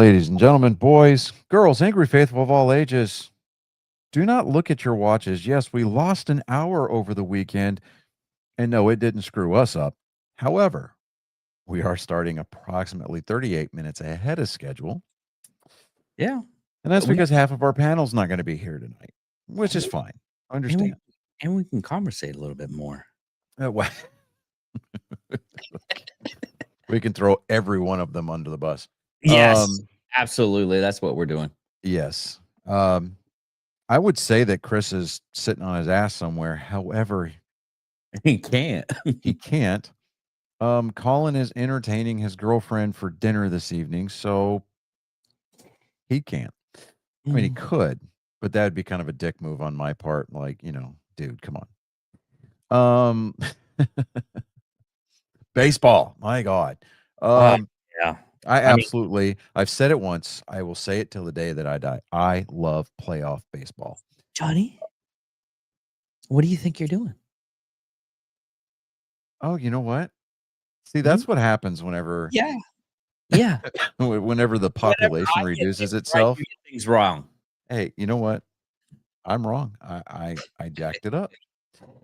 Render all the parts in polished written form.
Ladies and gentlemen, boys, girls, angry faithful of all ages, do not look at your watches. Yes, we lost an hour over the weekend, and no, it didn't screw us up. However, we are starting approximately 38 minutes ahead of schedule, Yeah. and that's We because half of our panel's not going to be here tonight, which is fine. I and understand. we can conversate a little bit more. Well, we can throw every one of them under the bus. Yes, absolutely. That's what we're doing. Yes. I would say that Chris is sitting on his ass somewhere. However, He can't. he can't. Colin is entertaining his girlfriend for dinner this evening, so he can't. I mean, he could, but that would be kind of a dick move on my part. Like, dude, come on. Baseball, my God. Yeah. I've said it once. I will say it till the day that I die. I love playoff baseball. Johnny, what do you think you're doing? Oh, you know what? See, that's what happens whenever Yeah. Yeah. whenever the population reduces itself. You get things wrong. Hey, you know what? I'm wrong. I jacked it up.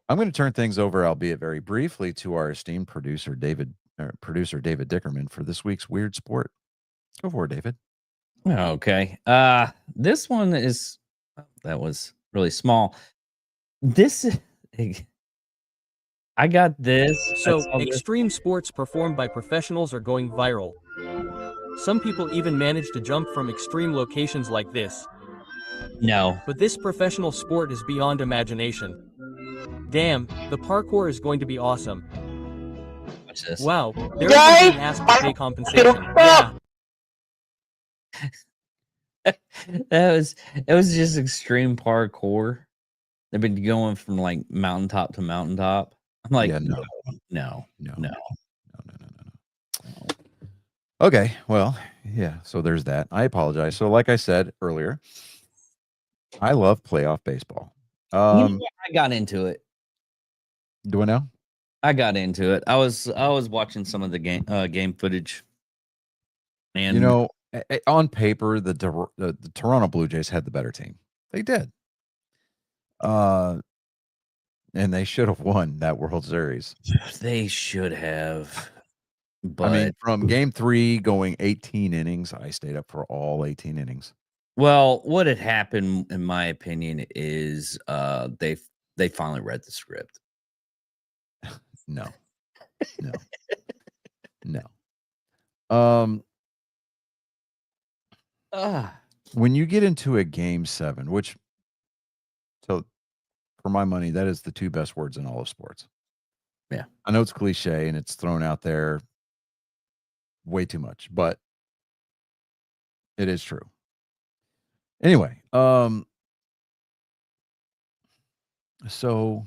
I'm going to turn things over, albeit very briefly, to our esteemed producer David Dickerman for this week's Weird Sport. Go for it, David. Okay. This one is that was really small. This I got this. So, extreme sports performed by professionals are going viral. Some people even manage to jump from extreme locations like this. No. But this professional sport is beyond imagination. Damn, the parkour is going to be awesome. Watch this. Wow, they're even being asked to pay compensation. Yeah. It was just extreme parkour. They've been going from like mountaintop to mountaintop. I'm like, Yeah, no. Okay, well, yeah, so there's that. I apologize. So like I said earlier, I love playoff baseball. You know what? I got into it. Do I know? I got into it. I was watching some of the game footage. And on paper, the Toronto Blue Jays had the better team. They did. And they should have won that World Series. They should have. But I mean, from game 3 going 18 innings, I stayed up for all 18 innings. Well, what had happened, in my opinion, is they finally read the script. No. When you get into a game 7, which, so for my money, that is the 2 best words in all of sports. Yeah. I know it's cliche and it's thrown out there way too much, but it is true. Anyway, so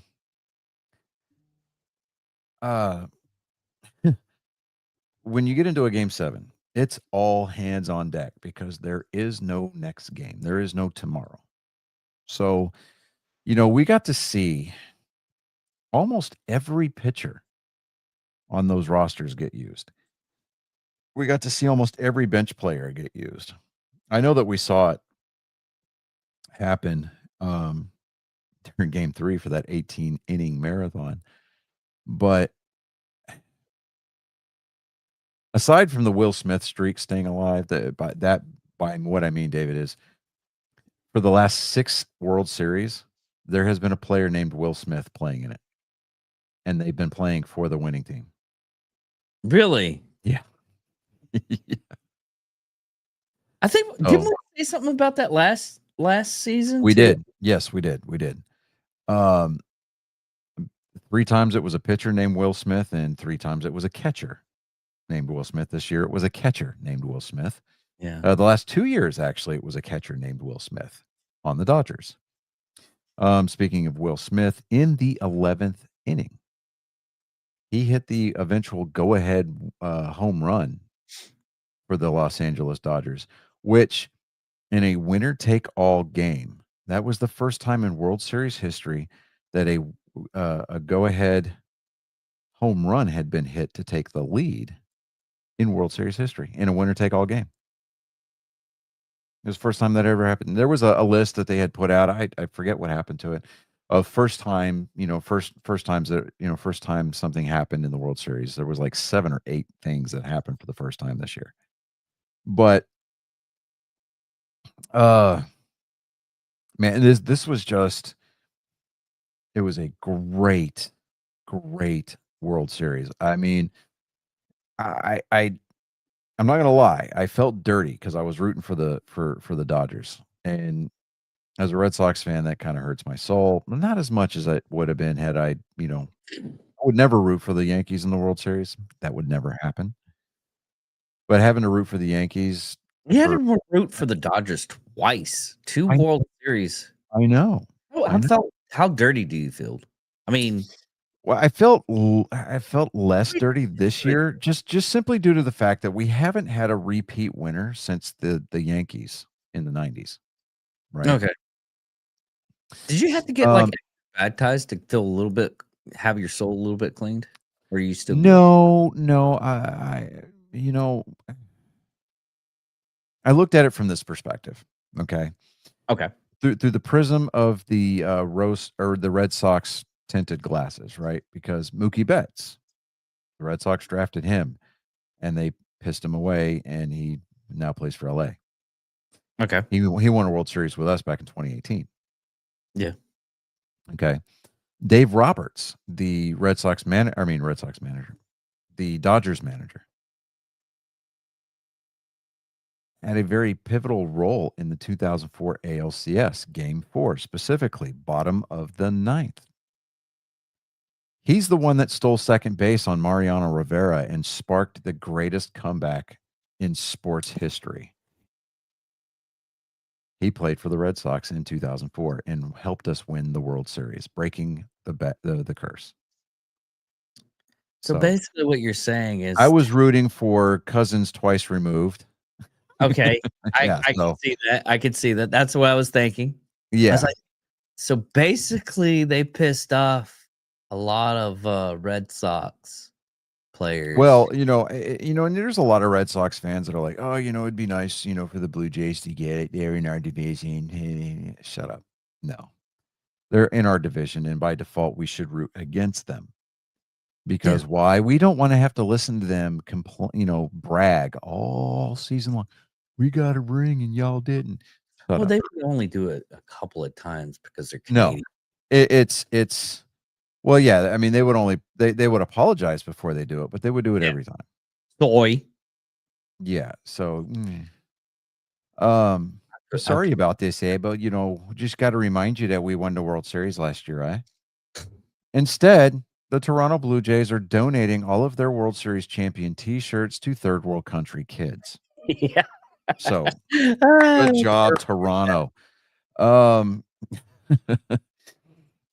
when you get into a game 7, it's all hands on deck because there is no next game. There is no tomorrow. So, we got to see almost every pitcher on those rosters get used. We got to see almost every bench player get used. I know that we saw it happen during game 3 for that 18 inning marathon. But aside from the Will Smith streak staying alive, by what I mean, David, is for the last 6 World Series, there has been a player named Will Smith playing in it. And they've been playing for the winning team. Really? Yeah. I think didn't we say something about that last season? We did. Yes, we did. 3 times it was a pitcher named Will Smith, and 3 times it was a catcher named Will Smith. This year it was a catcher named Will Smith. Yeah. The last 2 years, actually, it was a catcher named Will Smith on the Dodgers. Speaking of Will Smith, in the 11th inning, he hit the eventual go-ahead home run for the Los Angeles Dodgers, which in a winner-take-all game, that was the first time in World Series history that a go-ahead home run had been hit to take the lead in World Series history in a winner-take-all game. It was the first time that ever happened. There was a list that they had put out. I forget what happened to it. Of first time, first times that first time something happened in the World Series. There was like 7 or 8 things that happened for the first time this year. But uh man, this was just it was a great, great World Series. I mean, I'm not gonna lie. I felt dirty because I was rooting for the Dodgers, and as a Red Sox fan, that kind of hurts my soul. Not as much as it would have been had I would never root for the Yankees in the World Series. That would never happen. But having to root for the Yankees You had for to root for the Dodgers twice, 2 I World Series. I know. I know. How dirty do you feel? I mean, Well, I felt less dirty this year, just simply due to the fact that we haven't had a repeat winner since the Yankees in the '90s, right? okay. Did you have to get like Um, baptized to feel a little bit, have your soul a little bit cleaned? Or are you still good? no, you know, I looked at it from this perspective, okay? Okay. Through the prism of the rose or the Red Sox tinted glasses, right? Because Mookie Betts, the Red Sox drafted him and they pissed him away, and he now plays for LA. Okay. He won a World Series with us back in 2018. Yeah. Okay. Dave Roberts, the Red Sox manager, the Dodgers manager, had a very pivotal role in the 2004 ALCS Game 4, specifically bottom of the ninth. He's the one that stole second base on Mariano Rivera and sparked the greatest comeback in sports history. He played for the Red Sox in 2004 and helped us win the World Series, breaking the curse. So So basically what you're saying is I was rooting for Cousins twice removed. okay. Yeah, I can see that. I can see that. That's what I was thinking. I yeah. was like, so basically they pissed off a lot of Red Sox players. Well, and there's a lot of Red Sox fans that are like, "Oh, it'd be nice, for the Blue Jays to get it. They're in our division." Shut up. No. They're in our division, and by default, we should root against them. Because why? We don't want to have to listen to them brag all season long. We got a ring and y'all didn't. Shut well, up. they would only do it a couple of times because they're No. Canadian. It's well, yeah, I mean, they would apologize before they do it, but they would do it every time. Soy. Yeah, so, sorry about this, but, just gotta remind you that we won the World Series last year, eh? Instead, the Toronto Blue Jays are donating all of their World Series champion T-shirts to third world country kids. Yeah. So, good job, Toronto.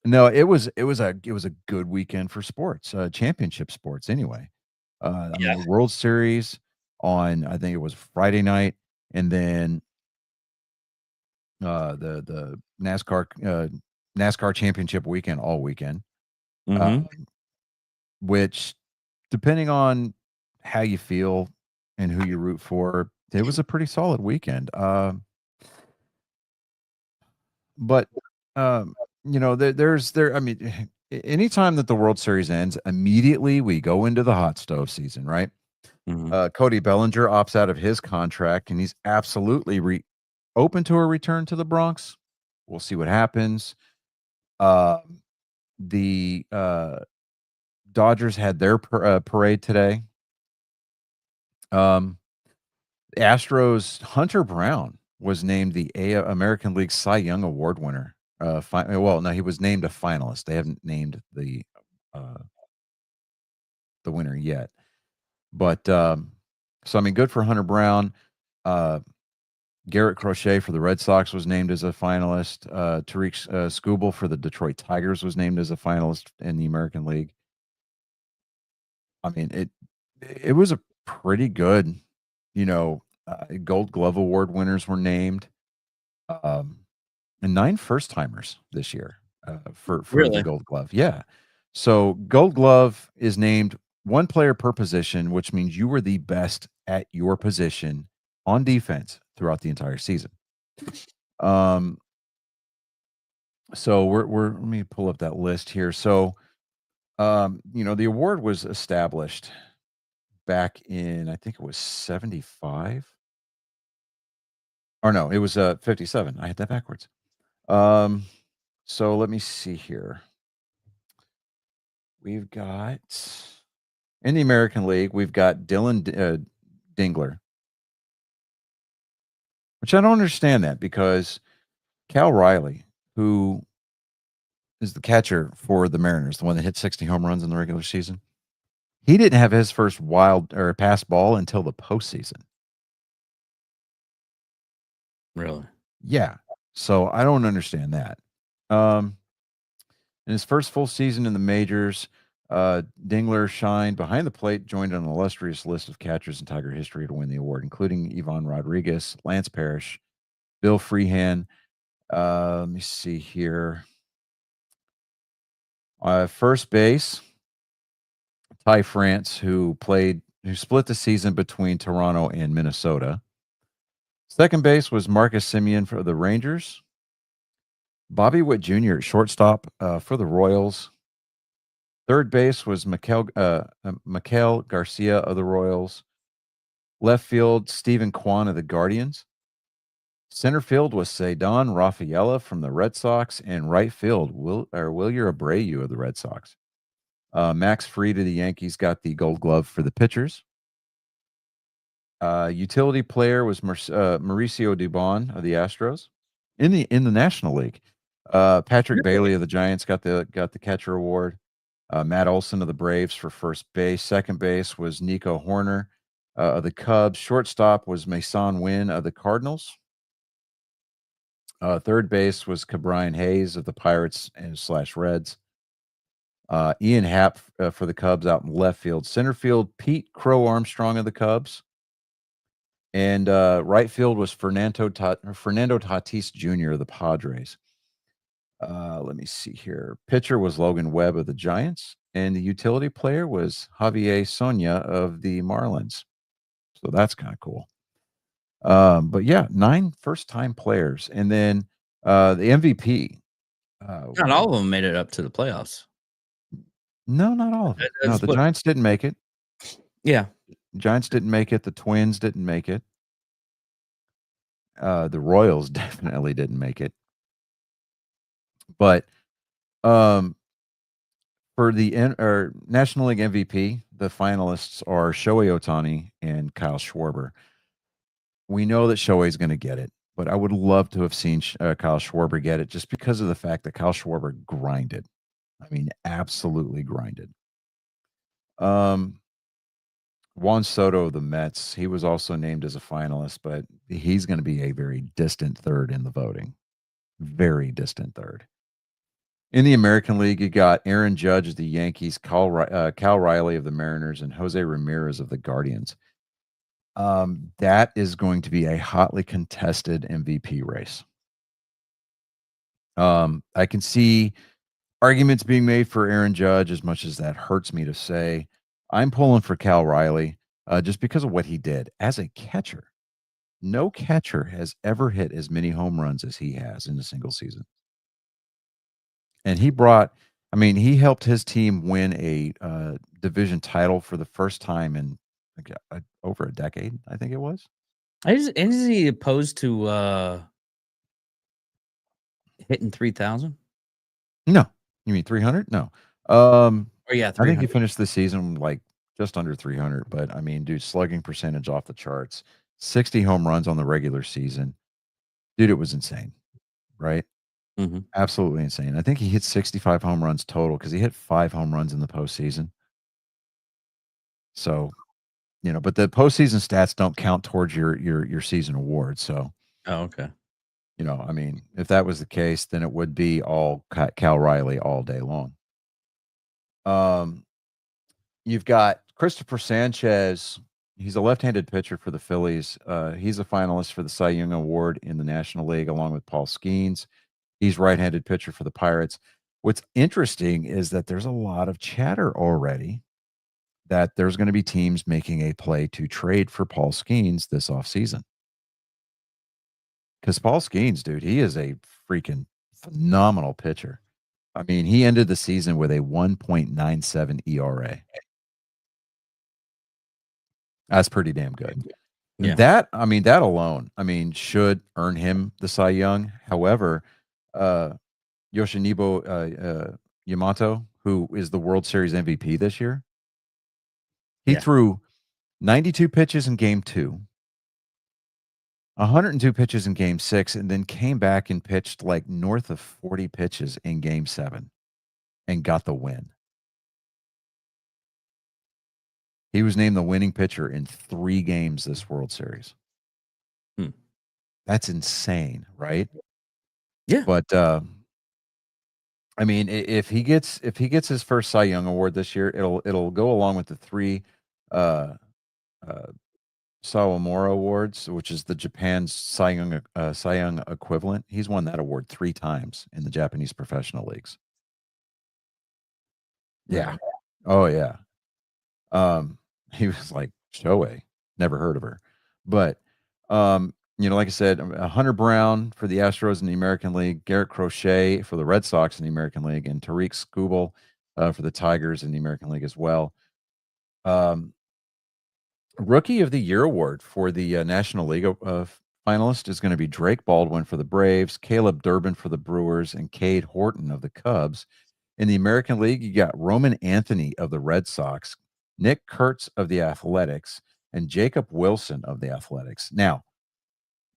No, it was a good weekend for sports, championship sports anyway. I mean, the World Series on, I think it was Friday night, and then the NASCAR championship weekend all weekend. Which, depending on how you feel and who you root for, it was a pretty solid weekend. But I mean, anytime that the World Series ends, immediately we go into the hot stove season, right? Cody Bellinger opts out of his contract, and he's absolutely open to a return to the Bronx. We'll see what happens. The Dodgers had their parade today. Astros Hunter Brown was named the American League Cy Young Award winner. Well, no, he was named a finalist. They haven't named the winner yet. But so I mean, good for Hunter Brown. Garrett Crochet for the Red Sox was named as a finalist. Tariq Skubal for the Detroit Tigers was named as a finalist in the American League. I mean, it was a pretty good, Gold Glove Award winners were named, and 9 first timers this year for Really? the Gold Glove. Yeah, so Gold Glove is named 1 player per position, which means you were the best at your position on defense throughout the entire season. Um, so we're let me pull up that list here. So the award was established back in I think it was 75. Or no, it was 57. I had that backwards. Um, so let me see here. We've got in the American League, we've got Dingler, which I don't understand that because Cal Riley, who is the catcher for the Mariners, the one that hit 60 home runs in the regular season, he didn't have his first wild or pass ball until the postseason. Really? Yeah. So I don't understand that. In his first full season in the majors, Dingler shined behind the plate, joined an illustrious list of catchers in Tiger history to win the award, including Ivan Rodriguez, Lance Parrish, Bill Freehan. Let me see here. First base, Ty France, who split the season between Toronto and Minnesota. Second base was Marcus Semien for the Rangers. Bobby Witt Jr. at shortstop for the Royals. Third base was Mikael Garcia of the Royals. Left field, Stephen Kwan of the Guardians. Center field was Cedon Rafaela from the Red Sox, and right field, Wilyer Abreu of the Red Sox. Max Fried of the Yankees got the Gold Glove for the pitchers. Utility player was Mauricio Dubon of the Astros. In the National League, Patrick Bailey of the Giants got the catcher award. Matt Olson of the Braves for first base. Second base was Nico Horner of the Cubs. Shortstop was Mason Wynn of the Cardinals. Third base was Ke'Bryan Hayes of the Pirates and / Reds. Ian Happ for the Cubs out in left field. Center field, Pete Crow Armstrong of the Cubs. And right field was Fernando Tatis Jr. of the Padres. Let me see here. Pitcher was Logan Webb of the Giants, and the utility player was Javier Sonia of the Marlins. So that's kind of cool. But yeah, 9 first-time players, and then the MVP. Not all of them made it up to the playoffs. No, not all of it. No, That's the what- Giants didn't make it. Yeah. Giants didn't make it. The Twins didn't make it. The Royals definitely didn't make it. But for the National League MVP, the finalists are Shohei Ohtani and Kyle Schwarber. We know that Shohei's going to get it, but I would love to have seen Kyle Schwarber get it just because of the fact that Kyle Schwarber grinded. I mean, absolutely grinded. Juan Soto of the Mets, he was also named as a finalist, but he's going to be a very distant third in the voting. Very distant third. In the American League, you got Aaron Judge of the Yankees, Cal Riley of the Mariners, and Jose Ramirez of the Guardians. That is going to be a hotly contested MVP race. I can see arguments being made for Aaron Judge, as much as that hurts me to say. I'm pulling for Cal Riley just because of what he did as a catcher. No catcher has ever hit as many home runs as he has in a single season. And he helped his team win a division title for the first time in over a decade, I think it was. Is he opposed to hitting 3,000? No. You mean 300? No. Or yeah, 300. I think he finished the season like just under 300, but I mean, dude, slugging percentage off the charts, 60 home runs on the regular season. Dude, it was insane, right? Mm-hmm. Absolutely insane. I think he hit 65 home runs total because he hit 5 home runs in the postseason. So, but the postseason stats don't count towards your season award. So, oh, okay. I mean, if that was the case, then it would be all Cal Riley all day long. You've got Christopher Sanchez. He's a left-handed pitcher for the Phillies. He's a finalist for the Cy Young Award in the National League, along with Paul Skeens. He's right-handed pitcher for the Pirates. What's interesting is that there's a lot of chatter already that there's going to be teams making a play to trade for Paul Skeens this offseason. because Paul Skeens, dude, he is a freaking phenomenal pitcher. I mean, he ended the season with a 1.97 ERA. That's pretty damn good. Yeah. That alone, should earn him the Cy Young. However, Yoshinobu Yamato, who is the World Series MVP this year, he Yeah. threw 92 pitches in game 2, 102 pitches in game 6, and then came back and pitched like north of 40 pitches in game 7 and got the win. He was named the winning pitcher in 3 games this World Series. That's insane, right? Yeah. But if he gets his first Cy Young award this year, it'll go along with the 3 Sawamura Awards, which is the Japan's Cy Young equivalent. He's won that award 3 times in the Japanese professional leagues. Yeah. Oh yeah. He was like Shohei. Never heard of her, but like I said, Hunter Brown for the Astros in the American League, Garrett Crochet for the Red Sox in the American League, and Tariq Skubal for the Tigers in the American League as well. Rookie of the Year award for the National League finalist is going to be Drake Baldwin for the Braves, Caleb Durbin for the Brewers, and Cade Horton of the Cubs. In the American League, you got Roman Anthony of the Red Sox, Nick Kurtz of the Athletics, and Jacob Wilson of the Athletics. Now,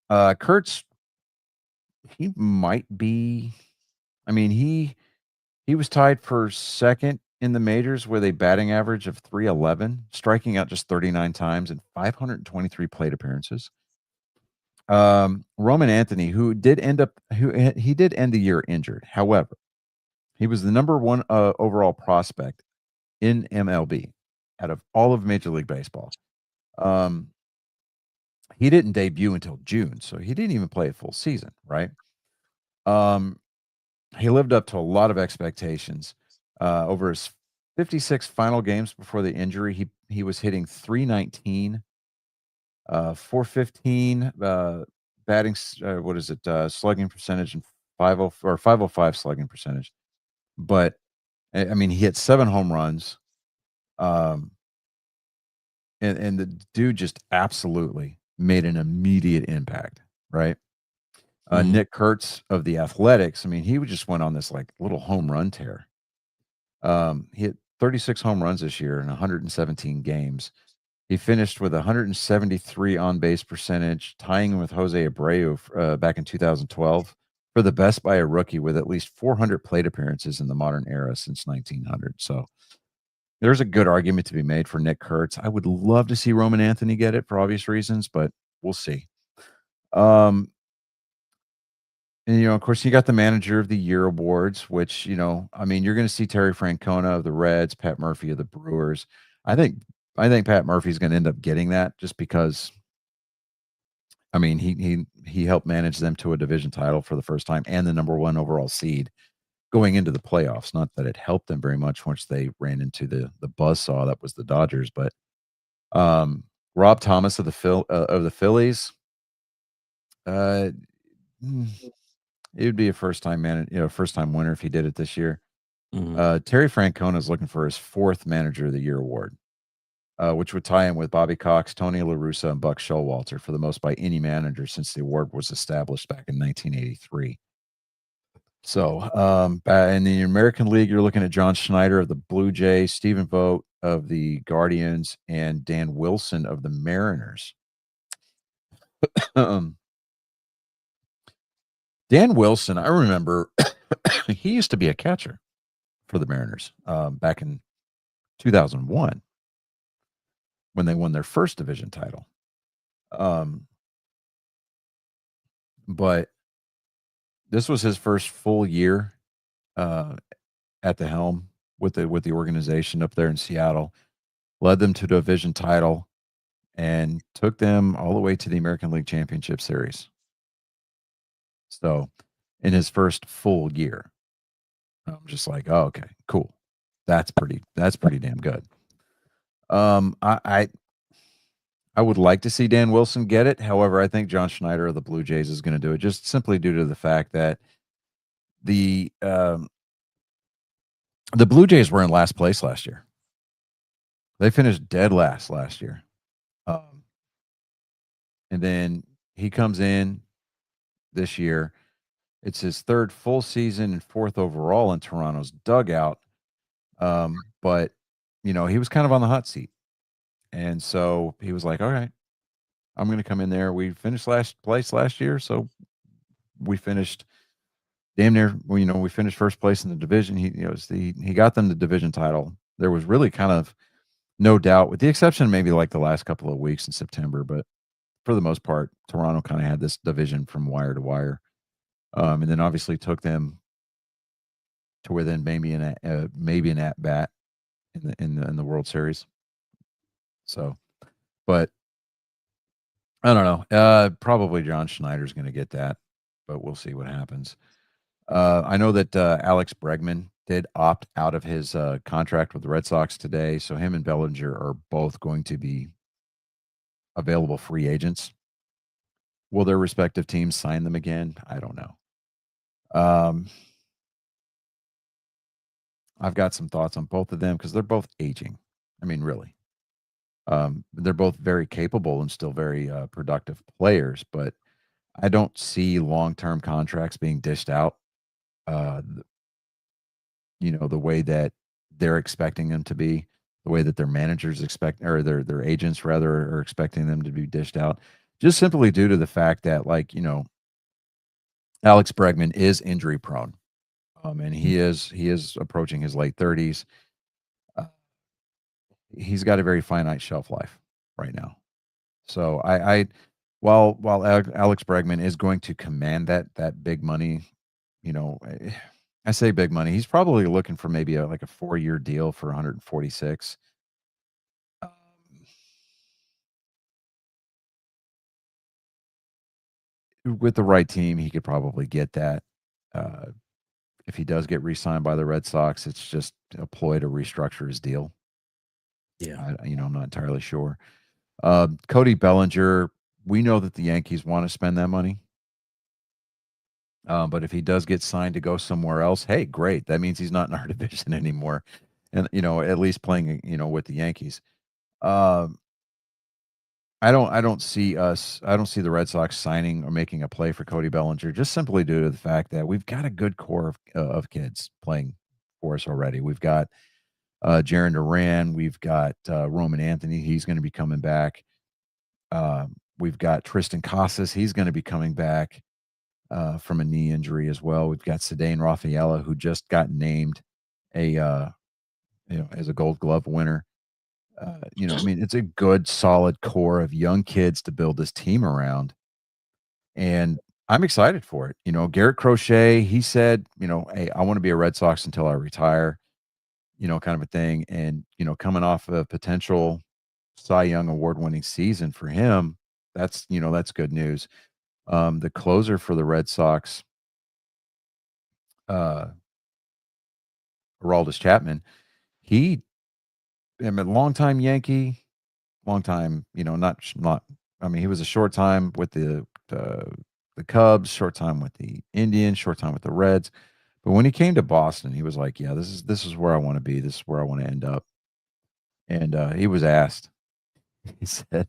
Kurtz, he might be, he was tied for second in the majors with a batting average of .311, striking out just 39 times and 523 plate appearances. Roman Anthony, who did end the year injured. However, he was the number 1 overall prospect in MLB out of all of Major League Baseball. He didn't debut until June, so he didn't even play a full season, right? He lived up to a lot of expectations. Over his 56 final games before the injury, he was hitting .319, .415 batting, slugging percentage, and 505 slugging percentage. But he hit 7 home runs. And the dude just absolutely made an immediate impact, right? Nick Kurtz of the Athletics, he just went on this like little home run tear. He hit 36 home runs this year in 117 games. He finished with 173 on-base percentage, tying with Jose Abreu back in 2012 for the best by a rookie with at least 400 plate appearances in the modern era since 1900. So there's a good argument to be made for Nick Kurtz. I would love to see Roman Anthony get it for obvious reasons, but we'll see. And, of course, you got the Manager of the Year awards, which, you're going to see Terry Francona of the Reds, Pat Murphy of the Brewers. I think Pat Murphy's going to end up getting that just because, he helped manage them to a division title for the first time and the number 1 overall seed going into the playoffs. Not that it helped them very much once they ran into the buzzsaw that was the Dodgers, but Rob Thomas of the Phillies, it would be a first-time winner if he did it this year. Terry Francona is looking for his 4th Manager of the Year award, which would tie him with Bobby Cox, Tony La Russa, and Buck Showalter for the most by any manager since the award was established back in 1983. So, in the American League, you're looking at John Schneider of the Blue Jays, Stephen Vogt of the Guardians, and Dan Wilson of the Mariners. Dan Wilson, I remember he used to be a catcher for the Mariners back in 2001 when they won their first division title. But this was his first full year at the helm with the organization up there in Seattle, led them to the division title, and took them all the way to the American League Championship Series. So, in his first full year, I'm just like, oh, okay, cool. That's pretty damn good. I I would like to see Dan Wilson get it. However, I think John Schneider of the Blue Jays is going to do it just simply due to the fact that the um, the Blue Jays were in last place last year. They finished dead last year. And then he comes in this year. It's his third full season and fourth overall in Toronto's dugout. But he was kind of on the hot seat. And so he was like, all right, I'm going to come in there. We finished last place last year. So we finished damn near, we finished first place in the division. He got them the division title. There was really kind of no doubt, with the exception of maybe like the last couple of weeks in September, but for the most part, Toronto kind of had this division from wire to wire. And then obviously took them to within maybe an at bat in the World Series. So, but I don't know. Probably John Schneider's going to get that, but we'll see what happens. I know that Alex Bregman did opt out of his contract with the Red Sox today, so him and Bellinger are both going to be available free agents. Will their respective teams sign them again? I don't know. I've got some thoughts on both of them because they're both aging. I mean, really. They're both very capable and still very productive players, but I don't see long-term contracts being dished out, the way that they're expecting them to be, the way that their managers expect, or their agents rather, are expecting them to be dished out, just simply due to the fact that, Alex Bregman is injury prone, and he is approaching his late 30s. He's got a very finite shelf life right now. So while Alex Bregman is going to command that big money, I say big money. He's probably looking for maybe a 4-year deal for 146. With the right team, he could probably get that. If he does get re-signed by the Red Sox, it's just a ploy to restructure his deal. Yeah. I'm not entirely sure. Cody Bellinger, we know that the Yankees want to spend that money. But if he does get signed to go somewhere else, hey, great. That means he's not in our division anymore. And, at least playing, with the Yankees. I don't see the Red Sox signing or making a play for Cody Bellinger, just simply due to the fact that we've got a good core of kids playing for us already. We've got Jarren Duran, we've got Roman Anthony, he's going to be coming back. We've got Tristan Casas, he's going to be coming back from a knee injury as well. We've got Ceddanne Rafaela, who just got named as a Gold Glove winner. It's a good, solid core of young kids to build this team around. And I'm excited for it. Garrett Crochet, he said, hey, I want to be a Red Sox until I retire, kind of a thing. And, coming off a potential Cy Young award-winning season for him, that's good news. The closer for the Red Sox, Aroldis Chapman, he a longtime Yankee, long time, not. I mean, he was a short time with the Cubs, short time with the Indians, short time with the Reds. But when he came to Boston, he was like, "Yeah, this is where I want to be. This is where I want to end up." And he was asked. He said,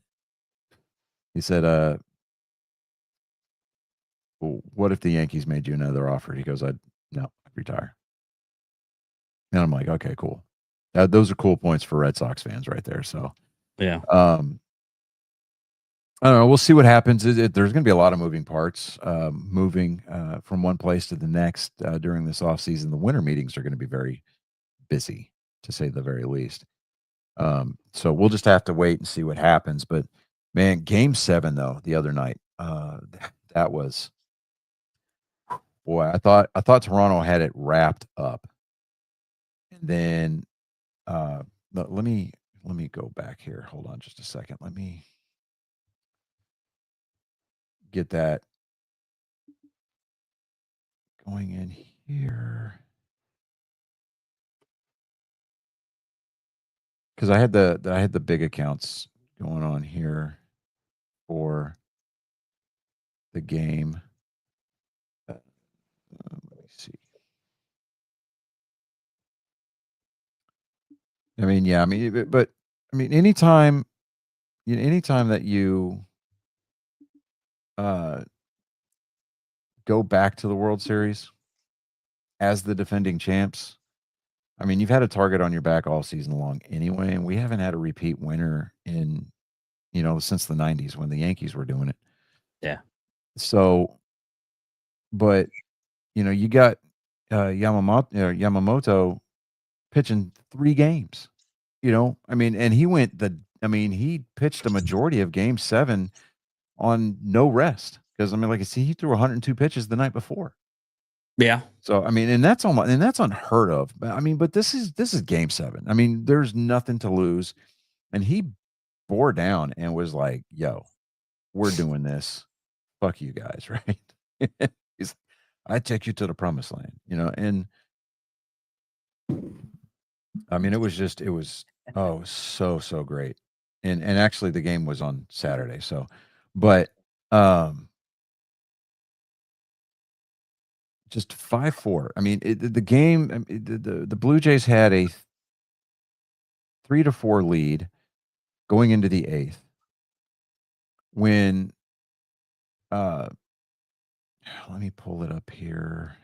well, what if the Yankees made you another offer? He goes, I'd retire. And I'm like, okay, cool. Those are cool points for Red Sox fans right there. So, Yeah. I don't know. We'll see what happens. There's going to be a lot of moving parts, moving from one place to the next during this offseason. The winter meetings are going to be very busy, to say the very least. So we'll just have to wait and see what happens. But man, Game 7 though the other night, that was, boy. I thought Toronto had it wrapped up, and then let me go back here. Hold on just a second. Let me get that going in here, because I had the big accounts going on here for the game. Let me see. I mean, yeah, I mean, but I mean, anytime that you uh, go back to the World Series as the defending champs, I mean, you've had a target on your back all season long anyway, and we haven't had a repeat winner in, since the 90s when the Yankees were doing it. Yeah. So, but, you got Yamamoto pitching 3 games, I mean, and he pitched a majority of game 7 on no rest because, I mean, like I see, he threw 102 pitches the night before. Yeah. So, I mean, and that's unheard of. But I mean, but this is game 7. I mean, there's nothing to lose. And he bore down and was like, "Yo, we're doing this. Fuck you guys," right? He's, "I take you to the promised land," and I mean, it was so great. And actually the game was on Saturday. So, but just 5-4. I mean, the game, the Blue Jays had a 3-4 lead going into the 8th when let me pull it up here.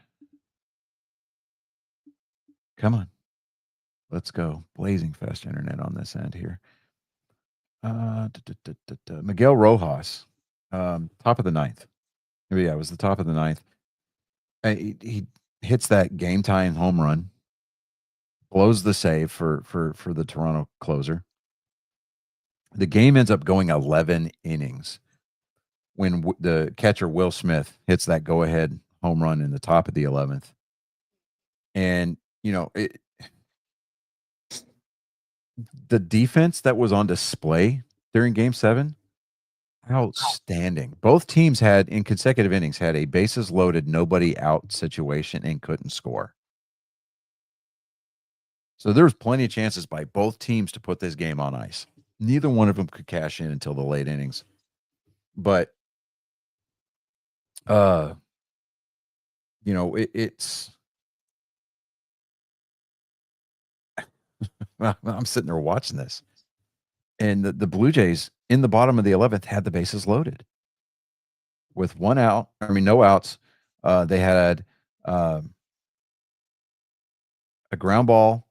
Come on. Let's go. Blazing fast internet on this end here. Miguel Rojas, top of the 9th. Yeah, it was the top of the 9th. He hits that game tying home run, blows the save for the Toronto closer. The game ends up going 11 innings when the catcher Will Smith hits that go ahead home run in the top of the 11th. And the defense that was on display during game 7, outstanding. Both teams had in consecutive innings had a bases loaded, nobody out situation and couldn't score. So there was plenty of chances by both teams to put this game on ice. Neither one of them could cash in until the late innings. But it's I'm sitting there watching this. And the Blue Jays in the bottom of the 11th had the bases loaded with one out. I mean, no outs. They had a ground ball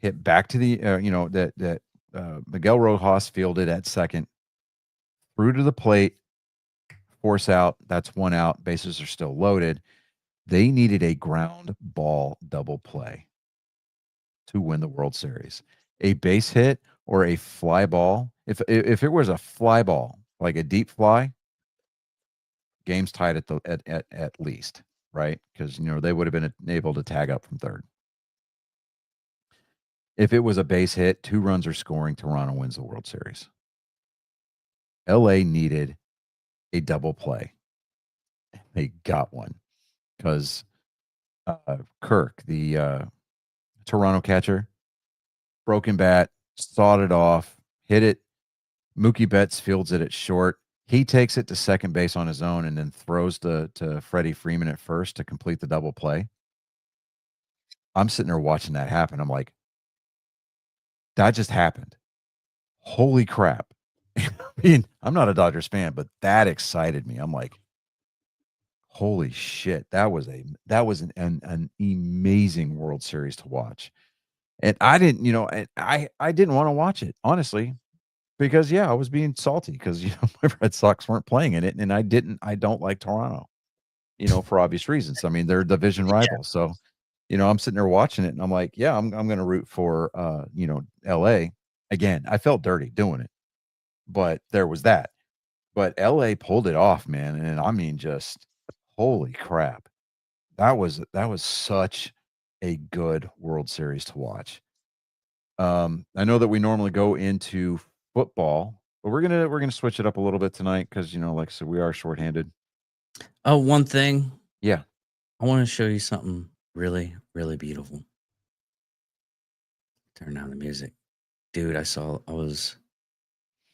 hit back to the, that Miguel Rojas fielded at second, threw to the plate, force out. That's one out. Bases are still loaded. They needed a ground ball double play to win the World Series. A base hit or a fly ball. If it was a fly ball, like a deep fly, game's tied at least, right? Because they would have been able to tag up from third. If it was a base hit, 2 runs are scoring, Toronto wins the World Series. LA needed a double play. They got one because Kirk, the Toronto catcher, broken bat, sawed it off, hit it. Mookie Betts fields it at short. He takes it to second base on his own and then throws to Freddie Freeman at first to complete the double play. I'm sitting there watching that happen. I'm like, that just happened. Holy crap. I mean, I'm not a Dodgers fan, but that excited me. I'm like, holy shit. That was an amazing World Series to watch. And I didn't, I didn't want to watch it, honestly, because I was being salty because my Red Sox weren't playing in it. And I don't like Toronto, for obvious reasons. I mean, they're division rivals. So, I'm sitting there watching it and I'm like, yeah, I'm going to root for, LA. Again, I felt dirty doing it, but there was that. But LA pulled it off, man. And I mean, just holy crap. That was such a good World Series to watch. I know that we normally go into football, but we're gonna switch it up a little bit tonight because like I said, we are shorthanded. Oh, one thing. Yeah. I want to show you something really, really beautiful. Turn down the music. Dude, I was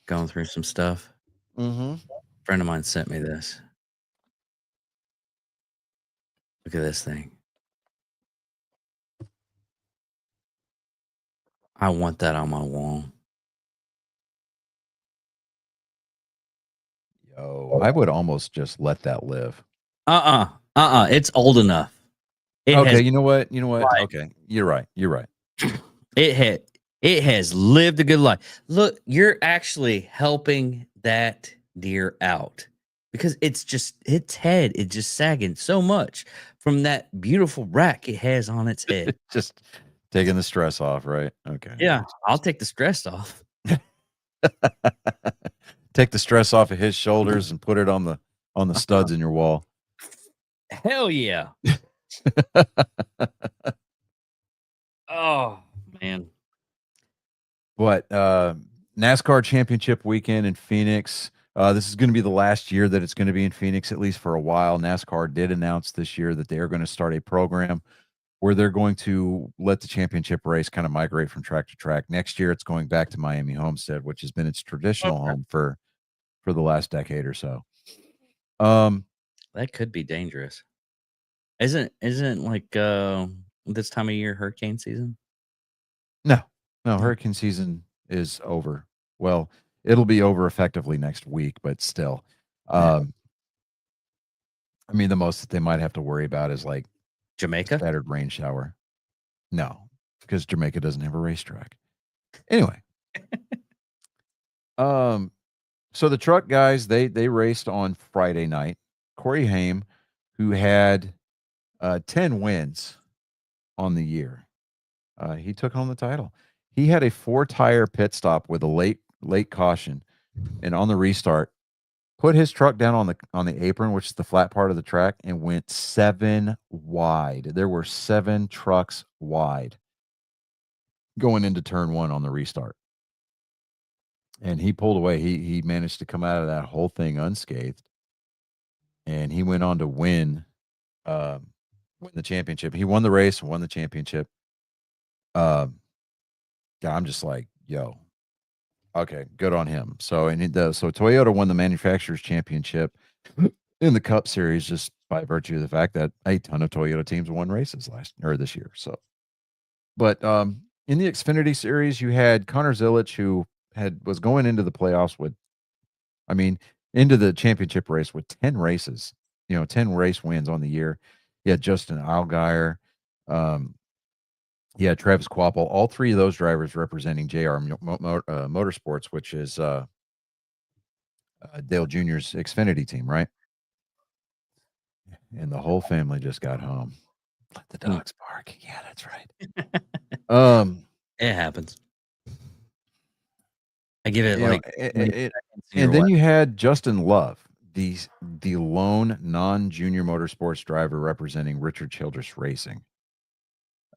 going through some stuff. Mm-hmm. A friend of mine sent me this. Look at this thing. I want that on my wall. Yo, I would almost just let that live. It's old enough. It Okay, has you know what? You know what? life. Okay, you're right. You're right. It has lived a good life. Look, you're actually helping that deer out because its head is just sagging so much from that beautiful rack it has on its head. Just taking the stress off, right? Okay. Yeah, I'll take the stress off. Take the stress off of his shoulders and put it on the studs in your wall. Hell yeah. Oh man. But NASCAR Championship weekend in Phoenix. This is going to be the last year that it's going to be in Phoenix, at least for a while. NASCAR did announce this year that they are going to start a program where they're going to let the championship race kind of migrate from track to track. Next year, it's going back to Miami Homestead, which has been its traditional home for the last decade or so. That could be dangerous. Isn't like this time of year hurricane season? No, hurricane season is over. Well, it'll be over effectively next week, but still. I mean, the most that they might have to worry about is like Jamaica? scattered rain shower. No, because Jamaica doesn't have a racetrack. Anyway. So the truck guys, they raced on Friday night. Corey Haim, who had 10 wins on the year, he took home the title. He had a 4-tire pit stop with a late caution, and on the restart, put his truck down on the apron, which is the flat part of the track, and went 7 wide. There were 7 trucks wide going into turn 1 on the restart. And he pulled away. He managed to come out of that whole thing unscathed, and he went on to win the championship. He won the race, won the championship. Yeah, I'm just like, yo, okay, good on him. So so Toyota won the manufacturers championship in the Cup Series just by virtue of the fact that a ton of Toyota teams won races this year. So, but in the Xfinity Series, you had Connor Zilic, who was going into the playoffs into the championship race with 10 races, 10 race wins on the year. You had Justin Allgaier, Travis Kvapil, all 3 of those drivers representing JR Motorsports, which is Dale Jr.'s Xfinity team, right? And the whole family just got home. Let the dogs bark. Yeah, that's right. It happens. I give it and then you had Justin Love, the lone non-junior motorsports driver representing Richard Childress Racing.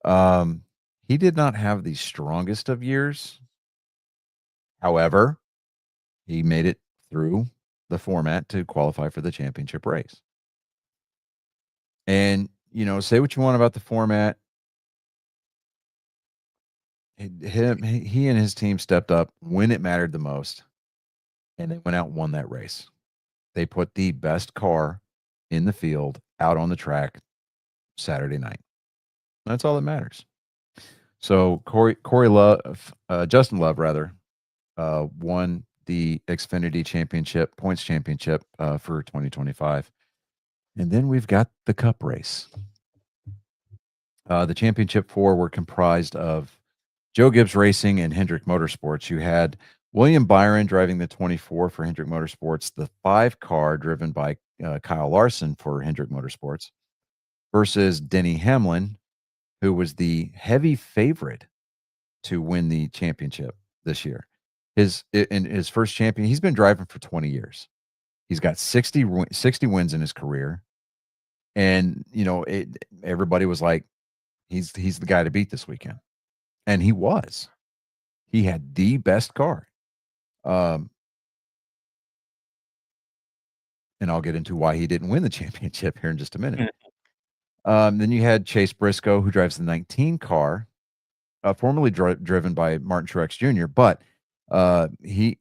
He did not have the strongest of years. However, he made it through the format to qualify for the championship race. And, say what you want about the format. He and his team stepped up when it mattered the most, and they went out and won that race. They put the best car in the field out on the track Saturday night. That's all that matters. So Justin Love won the Xfinity points championship for 2025. And then we've got the Cup race. The championship 4 were comprised of Joe Gibbs Racing and Hendrick Motorsports. You had William Byron driving the 24 for Hendrick Motorsports, the 5 car driven by Kyle Larson for Hendrick Motorsports, versus Denny Hamlin, who was the heavy favorite to win the championship this year. His first champion, he's been driving for 20 years. He's got 60 wins in his career. And, everybody was like, he's the guy to beat this weekend. And he was. He had the best car. And I'll get into why he didn't win the championship here in just a minute. Then you had Chase Briscoe, who drives the 19 car, formerly driven by Martin Truex Jr., but He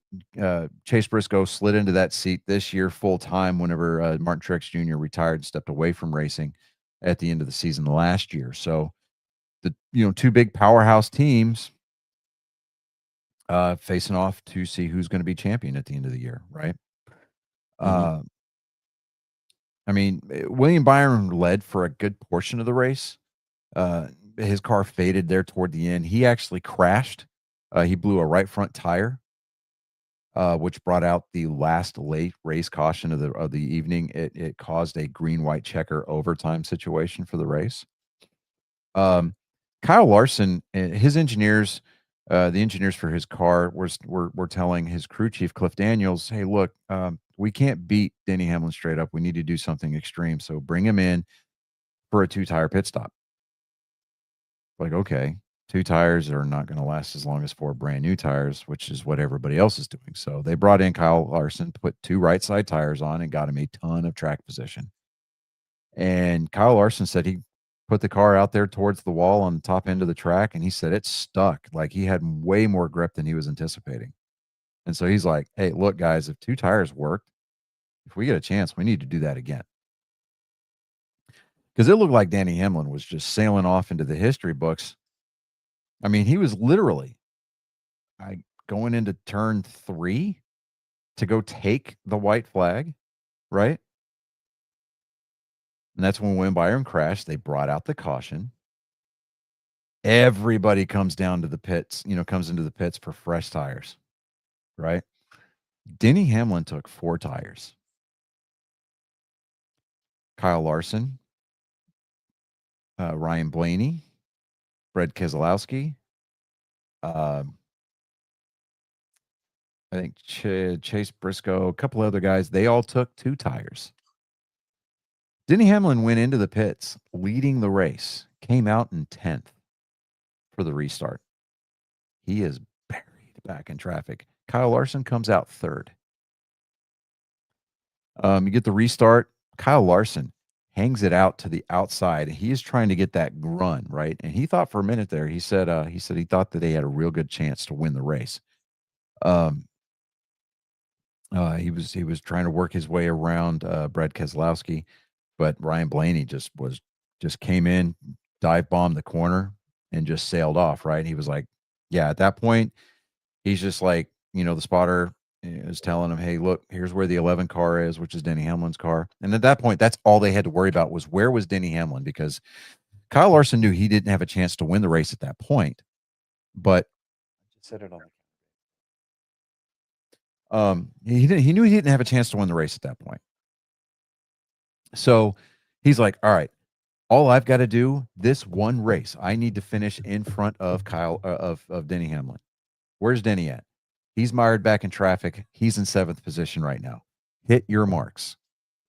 Chase Briscoe slid into that seat this year full time whenever Martin Truex Jr. retired and stepped away from racing at the end of the season last year. So the two big powerhouse teams facing off to see who's going to be champion at the end of the year, right? Mhm. I mean, William Byron led for a good portion of the race. His car faded there toward the end. He actually crashed. He blew a right front tire, which brought out the last late race caution of the evening. It caused a green white checker overtime situation for the race. Kyle Larson, his engineers, the engineers for his car were telling his crew chief Cliff Daniels, "Hey, look, we can't beat Denny Hamlin straight up. We need to do something extreme. So bring him in for a 2-tire pit stop." Like, okay, 2 tires are not going to last as long as 4 brand new tires, which is what everybody else is doing. So they brought in Kyle Larson, put 2 right side tires on, and got him a ton of track position. And Kyle Larson said he put the car out there towards the wall on the top end of the track, and he said it stuck. Like, he had way more grip than he was anticipating. And so he's like, "Hey, look, guys, if 2 tires worked, if we get a chance, we need to do that again." Because it looked like Danny Hamlin was just sailing off into the history books. I mean, he was literally going into turn 3 to go take the white flag, right? And that's when William Byron crashed. They brought out the caution. Everybody comes down to the pits, comes into the pits for fresh tires, right? Denny Hamlin took 4 tires. Kyle Larson, Ryan Blaney, Brad Keselowski, I think Chase Briscoe, a couple other guys, they all took 2 tires. Denny Hamlin went into the pits leading the race, came out in 10th for the restart. He is buried back in traffic. Kyle Larson comes out 3rd. You get the restart. Kyle Larson hangs it out to the outside. He is trying to get that run, right? And he thought for a minute there, he said he thought that they had a real good chance to win the race. He was trying to work his way around Brad Keselowski, but Ryan Blaney just came in, dive bombed the corner, and just sailed off. Right? He was like, yeah. At that point, he's just like, the spotter is telling him, "Hey, look, here's where the 11 car is, which is Denny Hamlin's car." And at that point, that's all they had to worry about was where was Denny Hamlin, because Kyle Larson knew he didn't have a chance to win the race at that point. But said it on. He knew he didn't have a chance to win the race at that point. So he's like, all right, all I've got to do this one race, I need to finish in front of of Denny Hamlin. Where's Denny at? He's mired back in traffic. He's in 7th position right now. Hit your marks.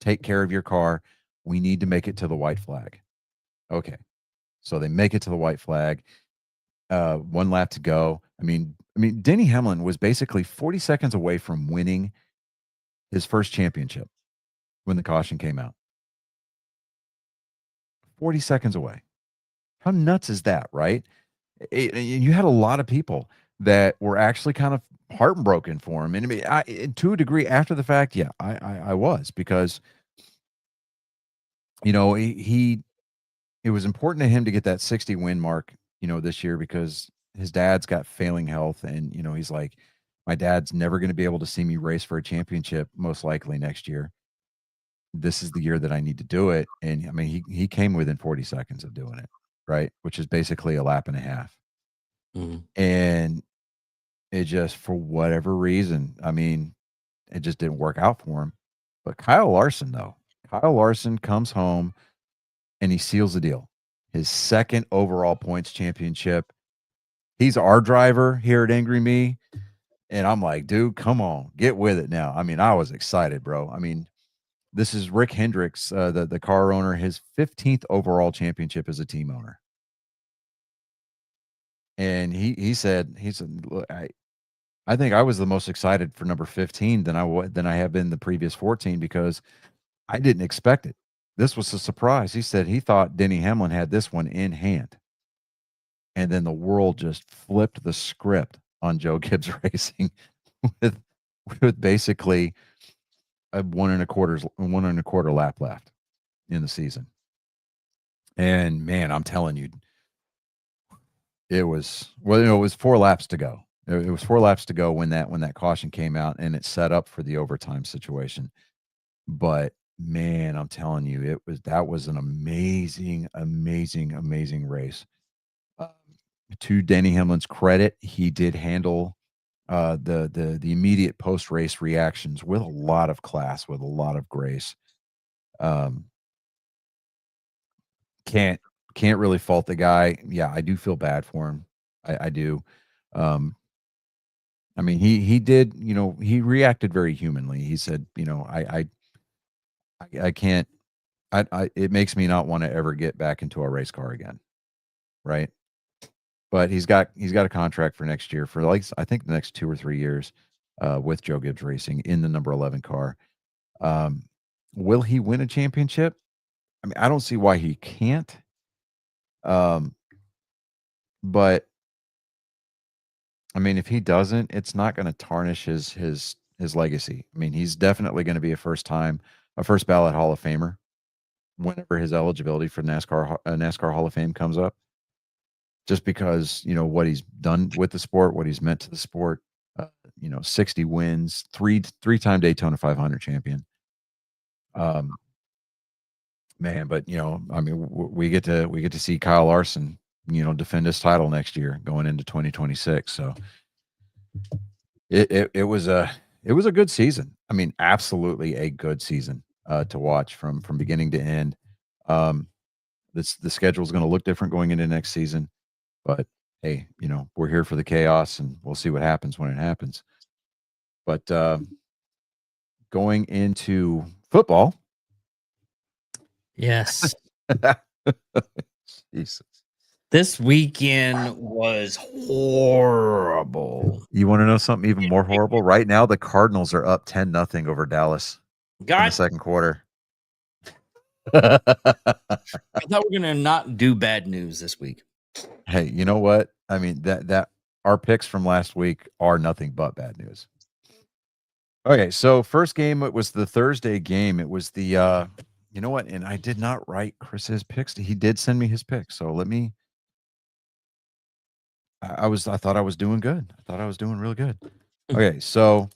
Take care of your car. We need to make it to the white flag. Okay. So they make it to the white flag. 1 lap to go. I mean, Denny Hamlin was basically 40 seconds away from winning his first championship when the caution came out. 40 seconds away. How nuts is that, right? You had a lot of people that were actually kind of heartbroken for him. And I mean, to a degree, after the fact, yeah, I was, because, it was important to him to get that 60 win mark, this year, because his dad's got failing health. And, he's like, my dad's never going to be able to see me race for a championship, most likely next year. This is the year that I need to do it. And I mean, he came within 40 seconds of doing it, right? Which is basically a lap and a half. Mm-hmm. And it just, for whatever reason, I mean, it just didn't work out for him. But Kyle Larson comes home and he seals the deal. His 2nd overall points championship. He's our driver here at Angry Me. And I'm like, dude, come on, get with it now. I mean, I was excited, bro. I mean, this is Rick Hendricks, the car owner, his 15th overall championship as a team owner. And he said, look, I think I was the most excited for number 15 than I have been the previous 14, because I didn't expect it. This was a surprise. He said he thought Denny Hamlin had this one in hand. And then the world just flipped the script on Joe Gibbs Racing with basically a 1 1/4 lap left in the season. And man, I'm telling you, it was it was 4 laps to go. It was 4 laps to go when that caution came out, and it set up for the overtime situation. But man, I'm telling you, that was an amazing, amazing, amazing race. Um, to Denny Hamlin's credit, he did handle the immediate post race reactions with a lot of class, with a lot of grace. Um, can't really fault the guy. Yeah, I do feel bad for him. I do. Um, I mean, he did. He reacted very humanly. He said, I can't. It makes me not want to ever get back into a race car again, right? But he's got a contract for next year for I think the next 2 or 3 years with Joe Gibbs Racing in the number 11 car. Um, will he win a championship? I mean, I don't see why he can't. But I mean, if he doesn't, it's not going to tarnish his legacy. I mean, he's definitely going to be a first ballot Hall of Famer whenever his eligibility for NASCAR Hall of Fame comes up. Just because, what he's done with the sport, what he's meant to the sport, 60 wins, three-time Daytona 500 champion. Man, but I mean, we get to see Kyle Larson, defend his title next year going into 2026. So it was a good season. I mean, absolutely a good season to watch from beginning to end. The schedule is going to look different going into next season. But hey, we're here for the chaos, and we'll see what happens when it happens. But going into football, Yes. Jesus. This weekend was horrible. You want to know something even more horrible? Right now, the Cardinals are up 10-0 over Dallas in the God, second quarter. I thought we were gonna not do bad news this week. Hey, you know what? I mean, that our picks from last week are nothing but bad news. Okay, so first game, it was the Thursday game. It was the you know what? And I did not write Chris's picks. He did send me his picks. So let me. I thought I was doing good. I thought I was doing really good. Okay, so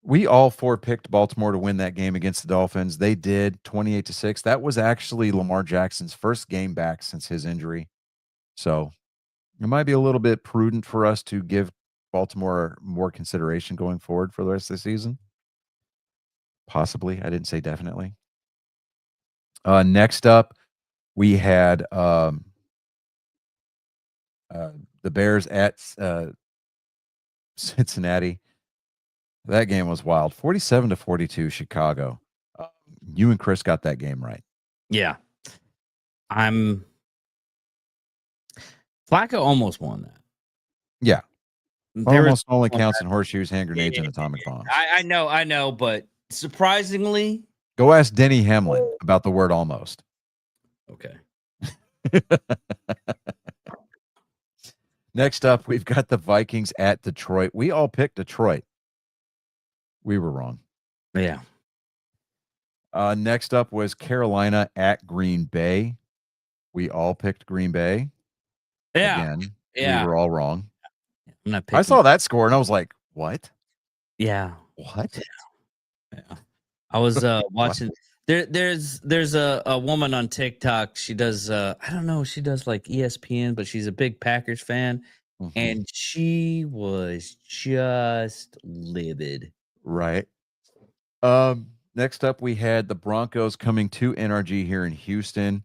we all 4 picked Baltimore to win that game against the Dolphins. They did 28-6. That was actually Lamar Jackson's first game back since his injury. So it might be a little bit prudent for us to give Baltimore more consideration going forward for the rest of the season. Possibly. I didn't say definitely. Next up, we had the Bears at Cincinnati. That game was wild. 47-42 Chicago. You and Chris got that game right. Yeah. Flacco almost won that. Yeah. There Almost only counts in horseshoes, hand grenades, and atomic bombs. I know, but surprisingly. Go ask Denny Hamlin about the word almost. Okay. Next up, we've got the Vikings at Detroit. We all picked Detroit. We were wrong. Yeah. Next up was Carolina at Green Bay. We all picked Green Bay. Yeah. Again, Yeah. we were all wrong. I'm not picking. I saw that score and I was like, what? Yeah. What? Yeah. I was watching. There's a woman on TikTok. She does I don't know, she does like ESPN, but she's a big Packers fan. Mhm. And she was just livid. Right. Next up, we had the Broncos coming to NRG here in Houston.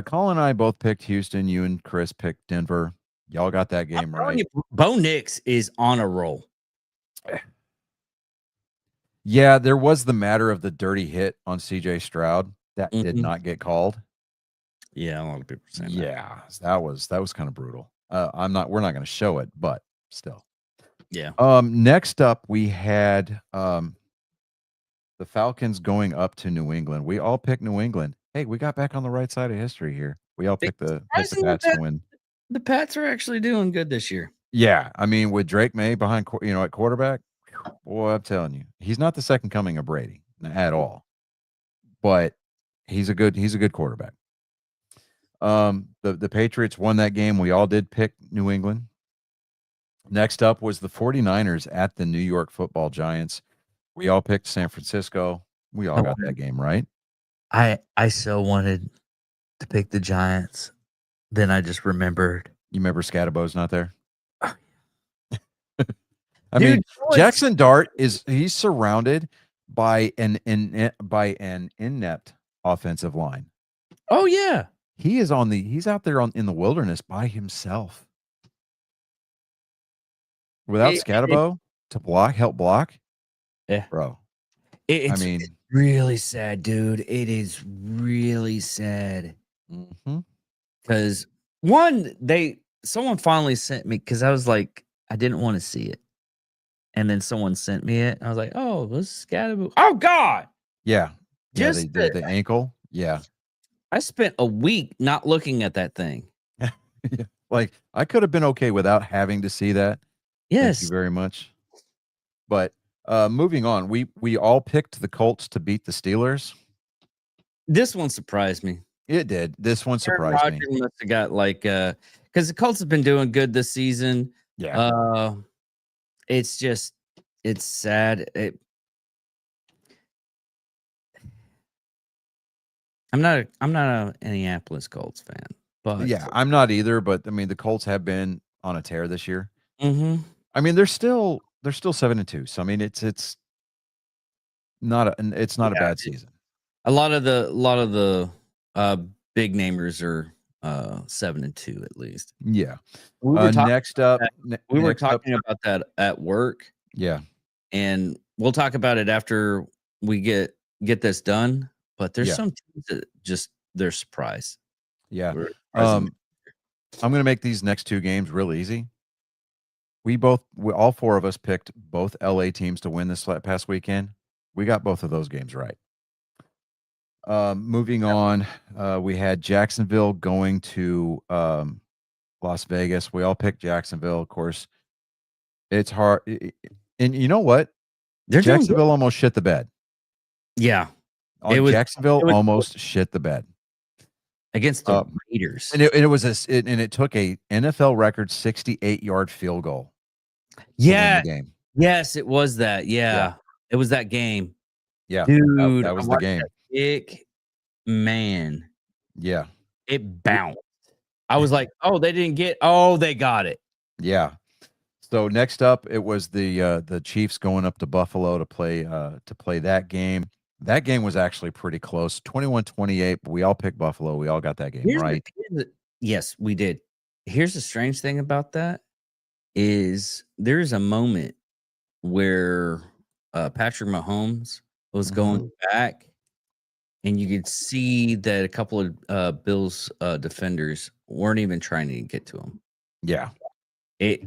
Colin and I both picked Houston. You and Chris picked Denver. Y'all got that game right. Bo Nix is on a roll. Yeah, there was the matter of the dirty hit on CJ Stroud that did not get called. Yeah, a lot of people are saying Yeah, that was kind of brutal. We're not going to show it, but still. Yeah. Next up, we had the Falcons going up to New England. We all picked New England. Hey, we got back on the right side of history here. We all picked the Pats to win. The Pats are actually doing good this year. Yeah, I mean, with Drake May behind, at quarterback, boy, I'm telling you, he's not the second coming of Brady at all, but he's a good quarterback. The Patriots won that game. We all did pick New England. Next up was the 49ers at the New York Football Giants. We all picked San Francisco. We all got that game right. I so wanted to pick the Giants. Then I just remembered. You remember Scatterbo's not there? I Dude, mean, Jackson Dart he's surrounded by an inept offensive line. Oh yeah. He's out there in the wilderness by himself. Without Scatterbo to help block. Yeah. Bro. It's really sad, dude. It is really sad. Because someone finally sent me, because I was like, I didn't want to see it. And then someone sent me it. I was like, oh, this is Scatterbo. Oh, God. Yeah. Just the ankle. Yeah. I spent a week not looking at that thing. Yeah. Like, I could have been okay without having to see that. Yes. Thank you very much. But moving on, we all picked the Colts to beat the Steelers. This one surprised me. It did. This one surprised me. Must have got because the Colts have been doing good this season. Yeah. It's sad. I'm not a Indianapolis Colts fan, but yeah, I'm not either. But I mean, the Colts have been on a tear this year. Mm-hmm. I mean, they're still 7-2. So I mean, it's not a bad season. A lot of the big namers are 7-2 at least. Yeah. We were next up, we were talking about that at work. Yeah. And we'll talk about it after we get this done. But there's some teams that just they're surprised. Yeah. I'm going to make these next two games real easy. All four of us picked both LA teams to win this past weekend. We got both of those games right. Moving on, we had Jacksonville going to Las Vegas. We all picked Jacksonville. Of course, it's hard. And you know what? Jacksonville almost shit the bed. Yeah. Jacksonville almost shit the bed against the Raiders. And it took a NFL record 68-yard field goal. Yeah. The game. Yes, it was that. Yeah. It was that game. Yeah. Dude, that was the game. Man. Yeah. It bounced. I was like, oh, they got it. Yeah. So next up, it was the Chiefs going up to Buffalo to play that game. That game was actually pretty close, 21-28, but we all picked Buffalo. We all got that game right. Yes, we did. Here's the strange thing about that is there's a moment where Patrick Mahomes was going back, and you could see that a couple of Bills defenders weren't even trying to get to him. Yeah. It's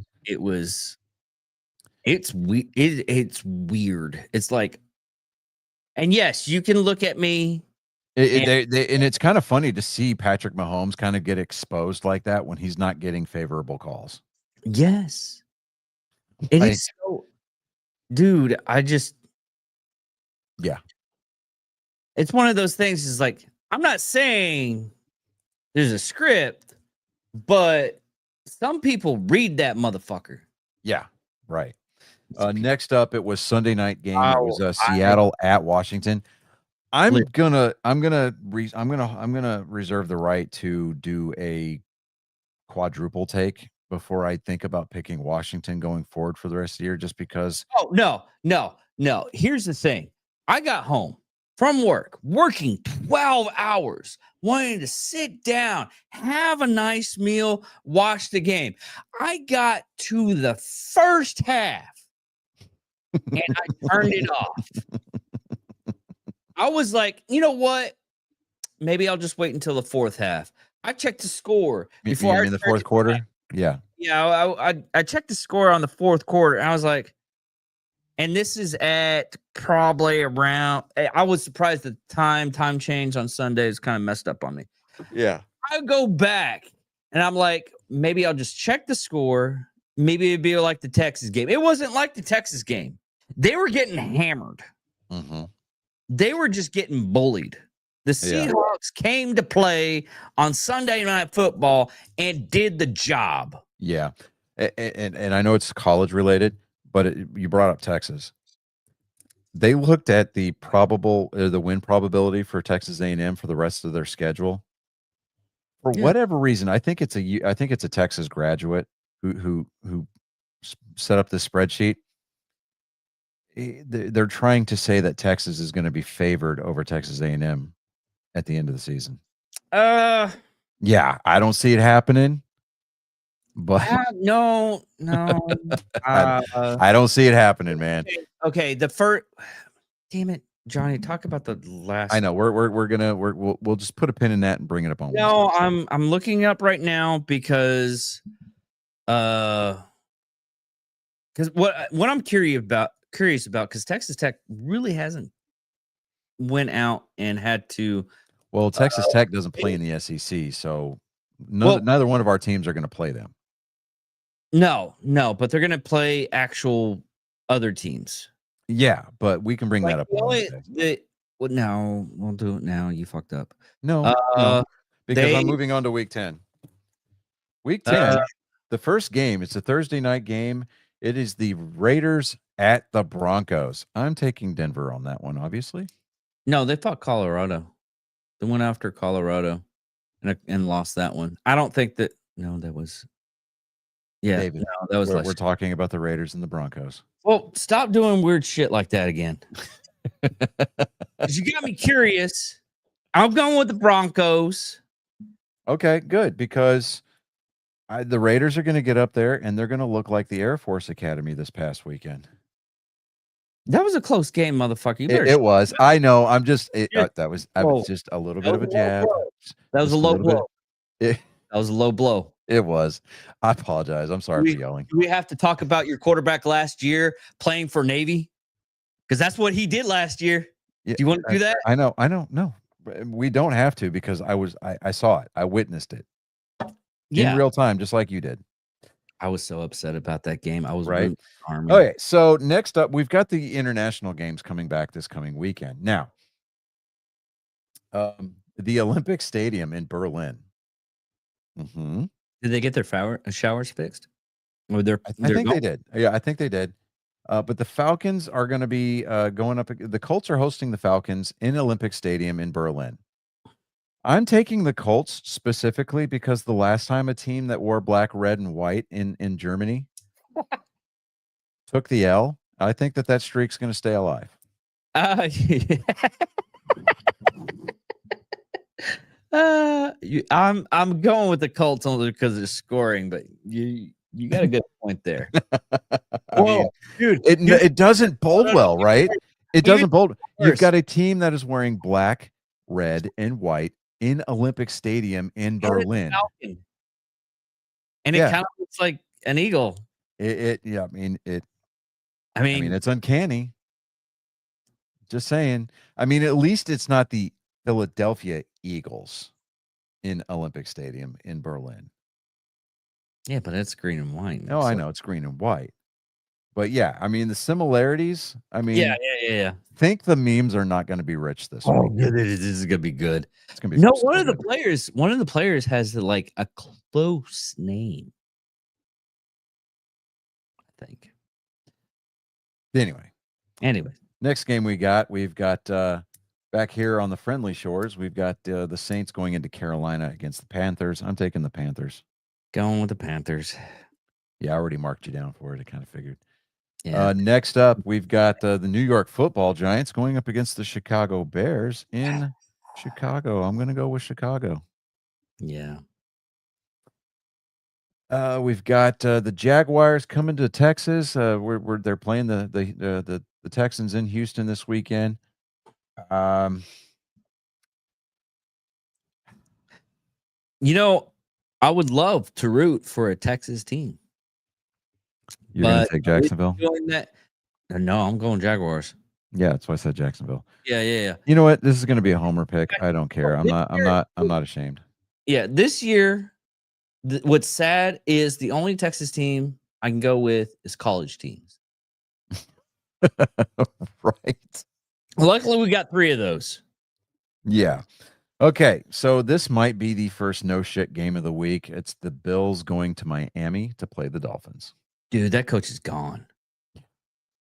weird. It's like, and yes, you can look at me. And it's kind of funny to see Patrick Mahomes kind of get exposed like that when he's not getting favorable calls. Yes. It is so, dude, yeah. It's one of those things is like, I'm not saying there's a script, but some people read that motherfucker. Yeah, right. Next up, it was Sunday night game. It was Seattle at Washington. I'm gonna reserve the right to do a quadruple take before I think about picking Washington going forward for the rest of the year, just because. Oh, no. Here's the thing. I got home from work, working 12 hours, wanting to sit down, have a nice meal, watch the game. I got to the first half and I turned it off. I was like, you know what? Maybe I'll just wait until the fourth half. I checked the score before in the fourth quarter. Yeah. Yeah. I checked the score on the fourth quarter. And I was like, and this is at probably around, I was surprised the time change on Sunday is kind of messed up on me. Yeah. I go back And I'm like, maybe I'll just check the score. Maybe it'd be like the Texas game. It wasn't like the Texas game. They were getting hammered. Mm-hmm. They were just getting bullied. The Seahawks came to play on Sunday Night Football and did the job. Yeah. And I know it's college related, but you brought up Texas. They looked at the the win probability for Texas A&M for the rest of their schedule. For whatever reason, I think it's a Texas graduate who set up this spreadsheet. They're trying to say that Texas is going to be favored over Texas A&M at the end of the season. Yeah, I don't see it happening. But no. I don't see it happening, man. Okay, the first. Damn it, Johnny! Talk about the last. I know we'll just put a pin in that and bring it up on. No, I'm looking up right now because what I'm curious about because Texas Tech really hasn't went out and had to. Well, Texas Tech doesn't play in the SEC, so neither one of our teams are going to play them. No, but they're going to play actual other teams. Yeah, but we can bring that up. No, we'll do it now. You fucked up. No, because I'm moving on to week 10. Week 10, the first game, it's a Thursday night game. It is the Raiders at the Broncos. I'm taking Denver on that one, obviously. No, they fought Colorado. They went after Colorado and lost that one. I don't think that. No, that was. Yeah, David, no, that was. We're talking about the Raiders and the Broncos. Well, stop doing weird shit like that again. You got me curious. I'm going with the Broncos. Okay, good, because the Raiders are going to get up there and they're going to look like the Air Force Academy this past weekend. That was a close game, motherfucker. It was. I know. I'm just. That was just a little bit of a jab. That was a low blow. That was a low blow. It was. I apologize. I'm sorry for yelling. Do we have to talk about your quarterback last year playing for Navy? Because that's what he did last year. Yeah, do you want to do that? I know. No, we don't have to because I saw it. I witnessed it in real time, just like you did. I was so upset about that game. I was right. Army. Okay, so next up, we've got the international games coming back this coming weekend. Now, the Olympic Stadium in Berlin. Mm-hmm. Did they get their showers fixed? Or I think they did. Yeah, I think they did. But the Falcons are going to be going up. The Colts are hosting the Falcons in Olympic Stadium in Berlin. I'm taking the Colts specifically because the last time a team that wore black, red, and white in Germany took the L, I think that streak's going to stay alive. I'm going with the Colts only because of scoring, but you got a good point there. Well, dude, it doesn't bode well, right? It doesn't bode. You've got a team that is wearing black, red, and white in Olympic Stadium in Berlin, and it kind of looks like an eagle. I mean, it's uncanny. Just saying. I mean, at least it's not the Philadelphia Eagles in Olympic Stadium in Berlin. Yeah, but it's green and white. No, I know it's green and white. But yeah, I mean the similarities. I mean, yeah. Think the memes are not going to be rich this week. This is going to be good. It's going to be one of the players has like a close name. I think. Anyway, next game we've got back here on the friendly shores. We've got the Saints going into Carolina against the Panthers. I'm taking the Panthers. Going with the Panthers. Yeah, I already marked you down for it. I kind of figured. Yeah. Next up, we've got the New York Football Giants going up against the Chicago Bears in Chicago. I'm going to go with Chicago. Yeah. We've got the Jaguars coming to Texas. They're playing the Texans in Houston this weekend. I would love to root for a Texas team. You're going to take Jacksonville? No, I'm going Jaguars. Yeah, that's why I said Jacksonville. Yeah. You know what? This is going to be a homer pick. I don't care. I'm not ashamed. Yeah, this year What's sad is the only Texas team I can go with is college teams. Right. Luckily, we got 3 of those. Yeah. Okay. So this might be the first no shit game of the week. It's the Bills going to Miami to play the Dolphins. Dude, that coach is gone.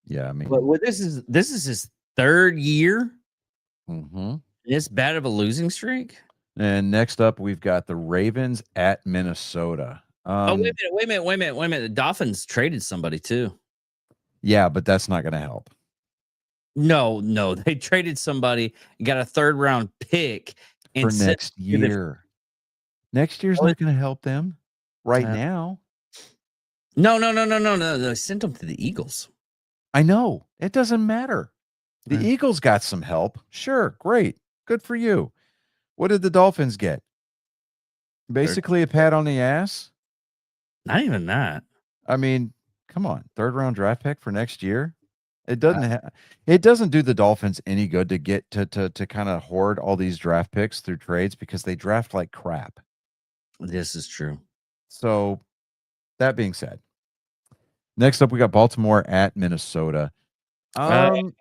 Yeah. I mean, But this is his 3rd year. mhm. This bad of a losing streak. And next up, we've got the Ravens at Minnesota. Oh, wait a minute. The Dolphins traded somebody too. Yeah, but that's not going to help. No, they traded somebody and got a 3rd round pick For next year. Next year's not going to help them right now. No. They sent them to the Eagles. I know. It doesn't matter. The Right. Eagles got some help. Sure. Great. Good for you. What did the Dolphins get? Basically a pat on the ass. Not even that. I mean, come on. 3rd round draft pick for next year. It doesn't do the Dolphins any good to get to kind of hoard all these draft picks through trades because they draft like crap. This is true. So that being said, next up we got Baltimore at Minnesota. I think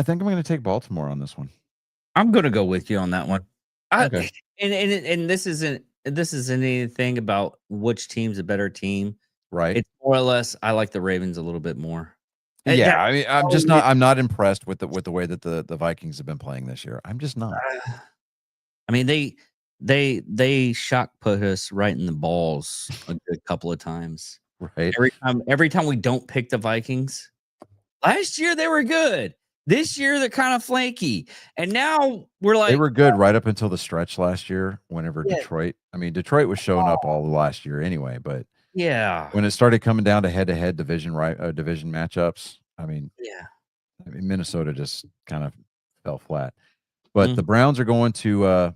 I'm going to take Baltimore on this one. I'm going to go with you on that one. Okay. And this isn't anything about which team's a better team. Right. It's more or less I like the Ravens a little bit more. Yeah, I mean, I'm not impressed with the way that the Vikings have been playing this year. I'm just not. I mean, they shock put us right in the balls a good couple of times. Right. Every time we don't pick the Vikings. Last year they were good. This year they're kind of flaky. And now we're like they were good right up until the stretch last year whenever Detroit was showing up all the last year anyway, but yeah. when it started coming down to head-to-head division matchups, I mean, Minnesota just kind of fell flat. But the Browns are going to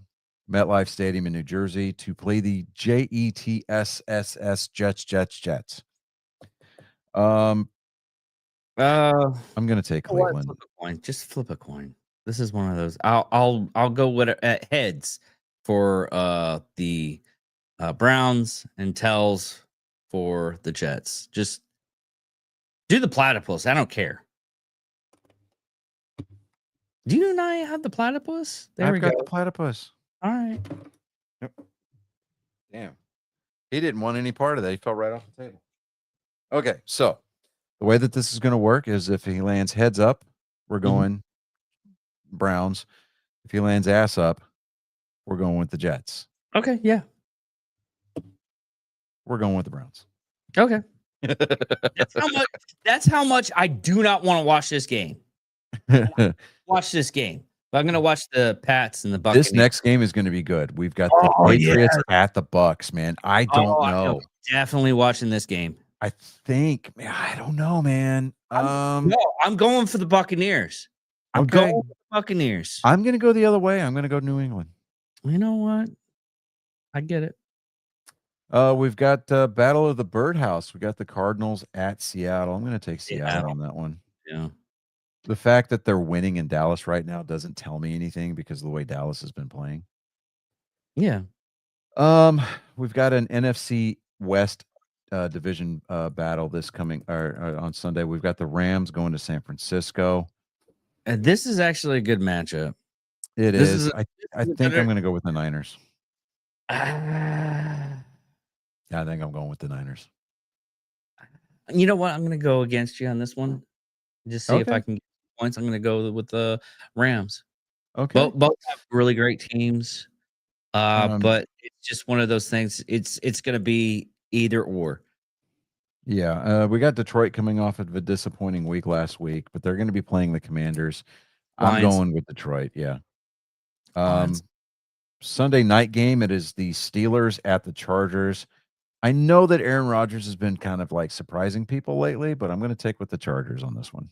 MetLife Stadium in New Jersey to play the JETSSS Jets. I'm going to take Cleveland. Flip a coin. Just flip a coin. This is one of those. I'll go with at heads for the Browns and tails for the Jets. Just do the platypus. I don't care. Do you and I have the platypus? There we go. The platypus. All right. Yep. Damn. He didn't want any part of that. He fell right off the table. Okay, so the way that this is going to work is if he lands heads up, we're going Browns. If he lands ass up, we're going with the Jets. Okay, yeah. We're going with the Browns. Okay. That's how much I do not want to watch this game. Watch this game. But I'm going to watch the Pats and the Buccaneers. This next game is going to be good. We've got the Patriots at the Bucks, man. I don't know. Definitely watching this game. I think, man, I don't know, man. No, I'm going for the Buccaneers. I'm going for the Buccaneers. I'm going to go the other way. I'm going to go New England. You know what? I get it. We've got Battle of the Birdhouse. We got the Cardinals at Seattle. I'm going to take Seattle on that one. Yeah. The fact that they're winning in Dallas right now doesn't tell me anything because of the way Dallas has been playing. Yeah. We've got an NFC West division battle this coming on Sunday. We've got the Rams going to San Francisco. And this is actually a good matchup. It is. I think I'm going to go with the Niners. I think I'm going with the Niners. You know what? I'm going to go against you on this one. Just see if I can get points. I'm going to go with the Rams. Okay. Both have really great teams. But it's just one of those things. It's going to be either or. Yeah. We got Detroit coming off of a disappointing week last week, but they're going to be playing the Commanders. I'm going with Detroit. Yeah. Sunday night game. It is the Steelers at the Chargers. I know that Aaron Rodgers has been kind of like surprising people lately, but I'm going to take with the Chargers on this one.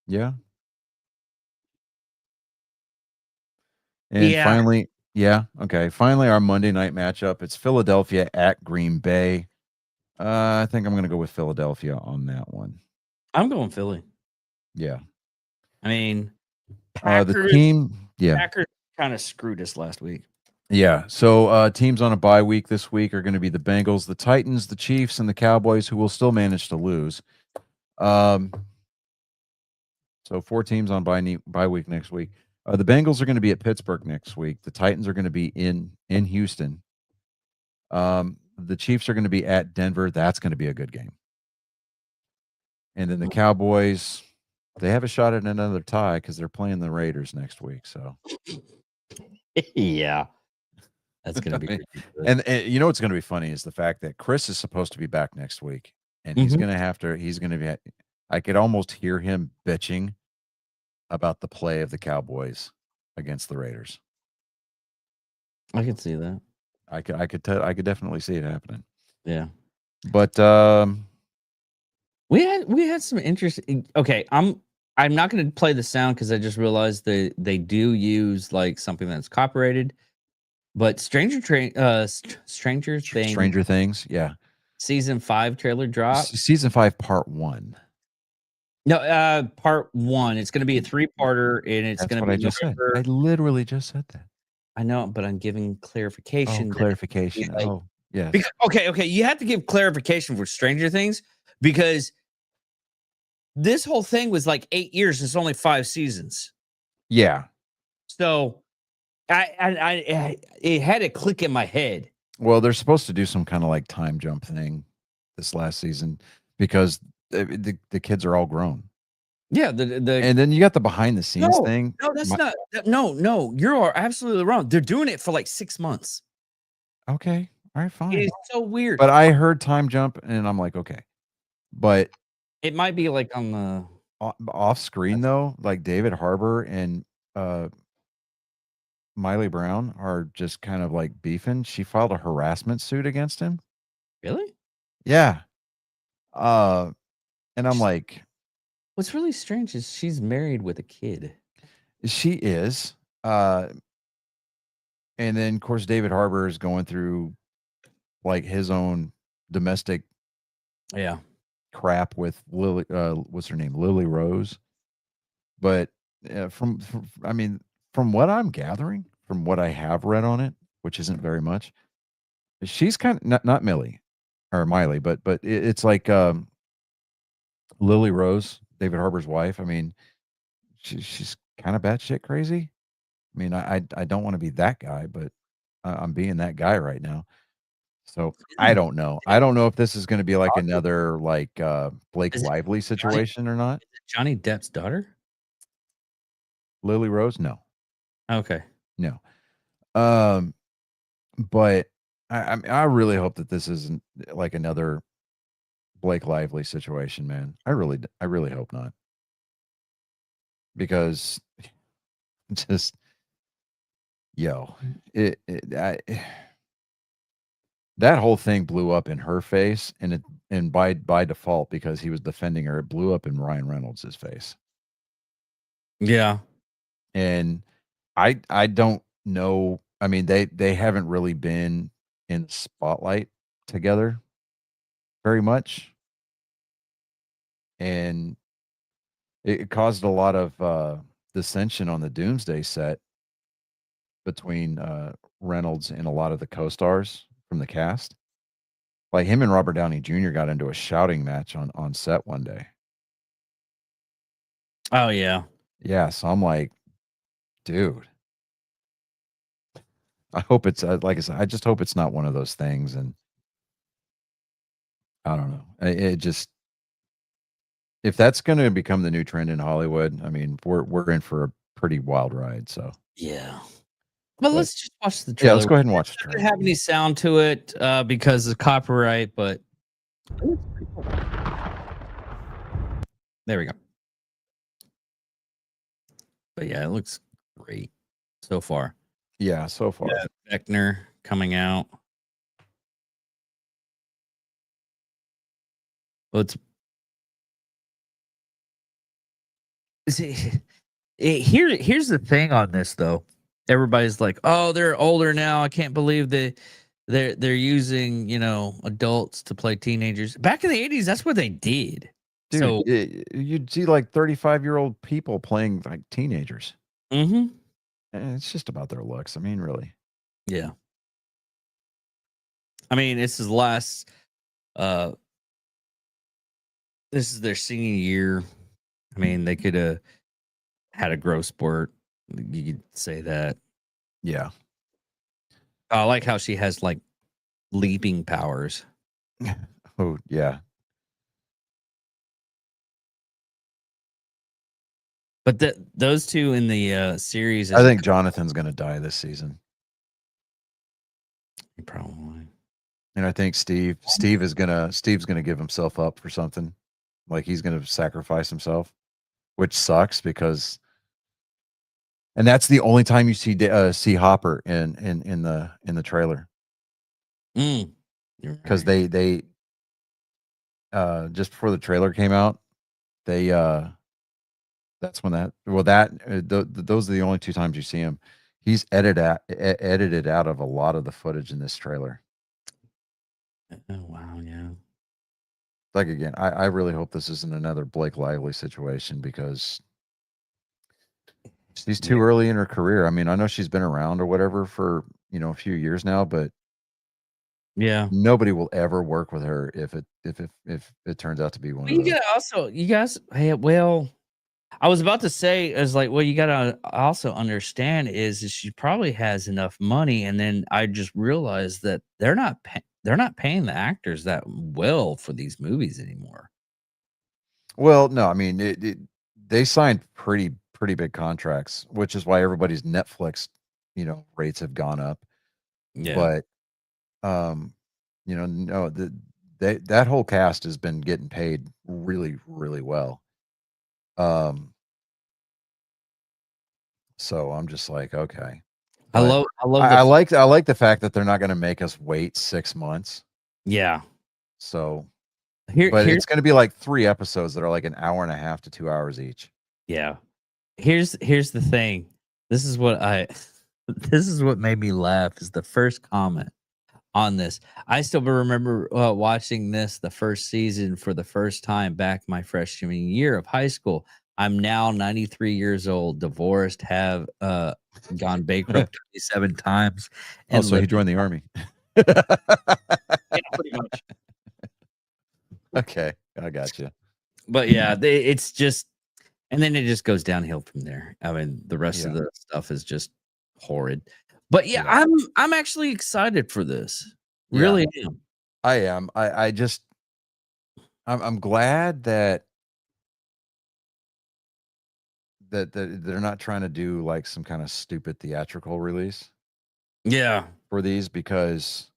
Yeah. And finally, finally our Monday night matchup. It's Philadelphia at Green Bay. I think I'm going to go with Philadelphia on that one. I'm going Philly. Yeah. I mean, Packers, the team, Packers kind of screwed us last week. Yeah. So teams on a bye week this week are going to be the Bengals, the Titans, the Chiefs, and the Cowboys, who will still manage to lose. Um, so 4 teams on bye week next week. The Bengals are going to be at Pittsburgh next week. The Titans are going to be in Houston. The Chiefs are going to be at Denver. That's going to be a good game. And then the Cowboys, they have a shot at another tie because they're playing the Raiders next week. So Yeah. That's going to be I mean, ridiculous. and you know what's going to be funny is the fact that Chris is supposed to be back next week, and he's Mhm. going to have to. He's going to be. I could almost hear him bitching about the play of the Cowboys against the Raiders. I can see that. I could definitely see it happening. Yeah. But We had some interesting. Okay, I'm not going to play the sound because I just realized they do use like something that's copyrighted. But Stranger Things Stranger Things, yeah, season 5 trailer drop. season 5, part 1. No, part 1. It's going to be a 3-parter, and it's That's going to what be I just said. November. I literally just said that. I know, but I'm giving clarification. Oh, that clarification. like- Oh, yes. Because, okay, you have to give clarification for Stranger Things because this whole thing was like 8 years. It's only 5 seasons. Yeah. So I it had a click in my head. Well, they're supposed to do some kind of like time jump thing this last season because the kids are all grown. Yeah, the And then you got the behind the scenes thing. No, that's My- not. No, you're absolutely wrong. They're doing it for like 6 months. Okay. All right, It fine. is so weird. But I heard time jump and I'm like, okay. But It might be like on the off screen though, like David Harbour and Miley Brown are just kind of like beefing. She filed a harassment suit against him. really. Yeah. And I'm like, What's really strange is she's married with a kid. she is. And then of course David Harbour is going through like his own domestic Yeah. crap with Lily what's her name? Lily Rose. But from I mean, from what I'm gathering, from what I have read on it, which isn't very much, she's kind of not Millie or Miley, but it's like Lily Rose, David Harbour's wife. I mean, she's kind of batshit crazy. I mean, I don't want to be that guy, but I'm being that guy right now. So I don't know. I don't know if this is going to be like another like Blake Is it Lively situation or not. Johnny Depp's daughter? Lily Rose, no, Okay. no. But I really hope that this isn't like another Blake Lively situation, man. I really hope not. Because just that whole thing blew up in her face and by default because he was defending her, it blew up in Ryan Reynolds' face. Yeah. And I don't know. I mean, they haven't really been in the spotlight together very much. And it caused a lot of dissension on the Doomsday set between Reynolds and a lot of the co-stars from the cast. Like him and Robert Downey Jr. got into a shouting match on set one day. Oh yeah. Yeah, so I'm like, dude, I hope it's like I said, I just hope it's not one of those things. And I don't know. It just if that's going to become the new trend in Hollywood, I mean, we're in for a pretty wild ride. So Yeah. But let's just watch the yeah, trailer. let's go ahead and watch the It doesn't trailer. have any sound to it because of copyright, but there we go. But yeah, it looks great so far. Yeah, so far. Yeah, Vecna coming out. Well, here's the thing on this though. Everybody's like, "Oh, they're older now. I can't believe they're using adults to play teenagers." Back in the 80s, that's what they did. Dude, So you'd see like 35-year-old people playing like teenagers. mhm. It's just about their looks. I mean, really. Yeah. I mean, this is last. Uh, this is their senior year. I mean, they could have had a growth spurt. You could say that. Yeah. I like how she has like leaping powers. Oh, yeah. But those two in the series, I think Jonathan's going to die this season. probably. And I think Steve's going to give himself up for something. Like he's going to sacrifice himself, which sucks because and that's the only time you see Hopper in the trailer. Because Right. they just before the trailer came out, they that's when those are the only two times you see him. He's edited out of a lot of the footage in this trailer. Oh wow, yeah. Like again, I really hope this isn't another Blake Lively situation because she's too early in her career. I mean, I know she's been around or whatever for a few years now, but Yeah. nobody will ever work with her if it turns out to be one Well, of you those. gotta also, you guys, hey, well, I was about to say, is like, well, you gotta also understand is she probably has enough money, and then I just realized that they're not paying the actors that well for these movies anymore. Well, no, I mean they signed pretty big contracts, which is why everybody's Netflix, rates have gone up. Yeah. But no, that whole cast has been getting paid really, really well. Um, so I'm just like, okay. But I love I like the fact that they're not going to make us wait 6 months. yeah. So, but Here's it's going to be like 3 episodes that are like an hour and a half to 2 hours each. yeah. Here's the thing. This is what I this is what made me laugh is the first comment on this. I still remember watching this the first season for the first time back my freshman year of high school. I'm now 93 years old, divorced, have gone bankrupt 27 times, Oh, and so he lived. joined the army. Yeah, pretty much. Okay, I got you. But yeah, it's just, and then it just goes downhill from there. I mean, the rest of Yeah. the stuff is just horrid. But yeah, Yeah. I'm actually excited for this. Yeah. Really am. I am. I just I'm glad that they're not trying to do like some kind of stupid theatrical release Yeah. for these because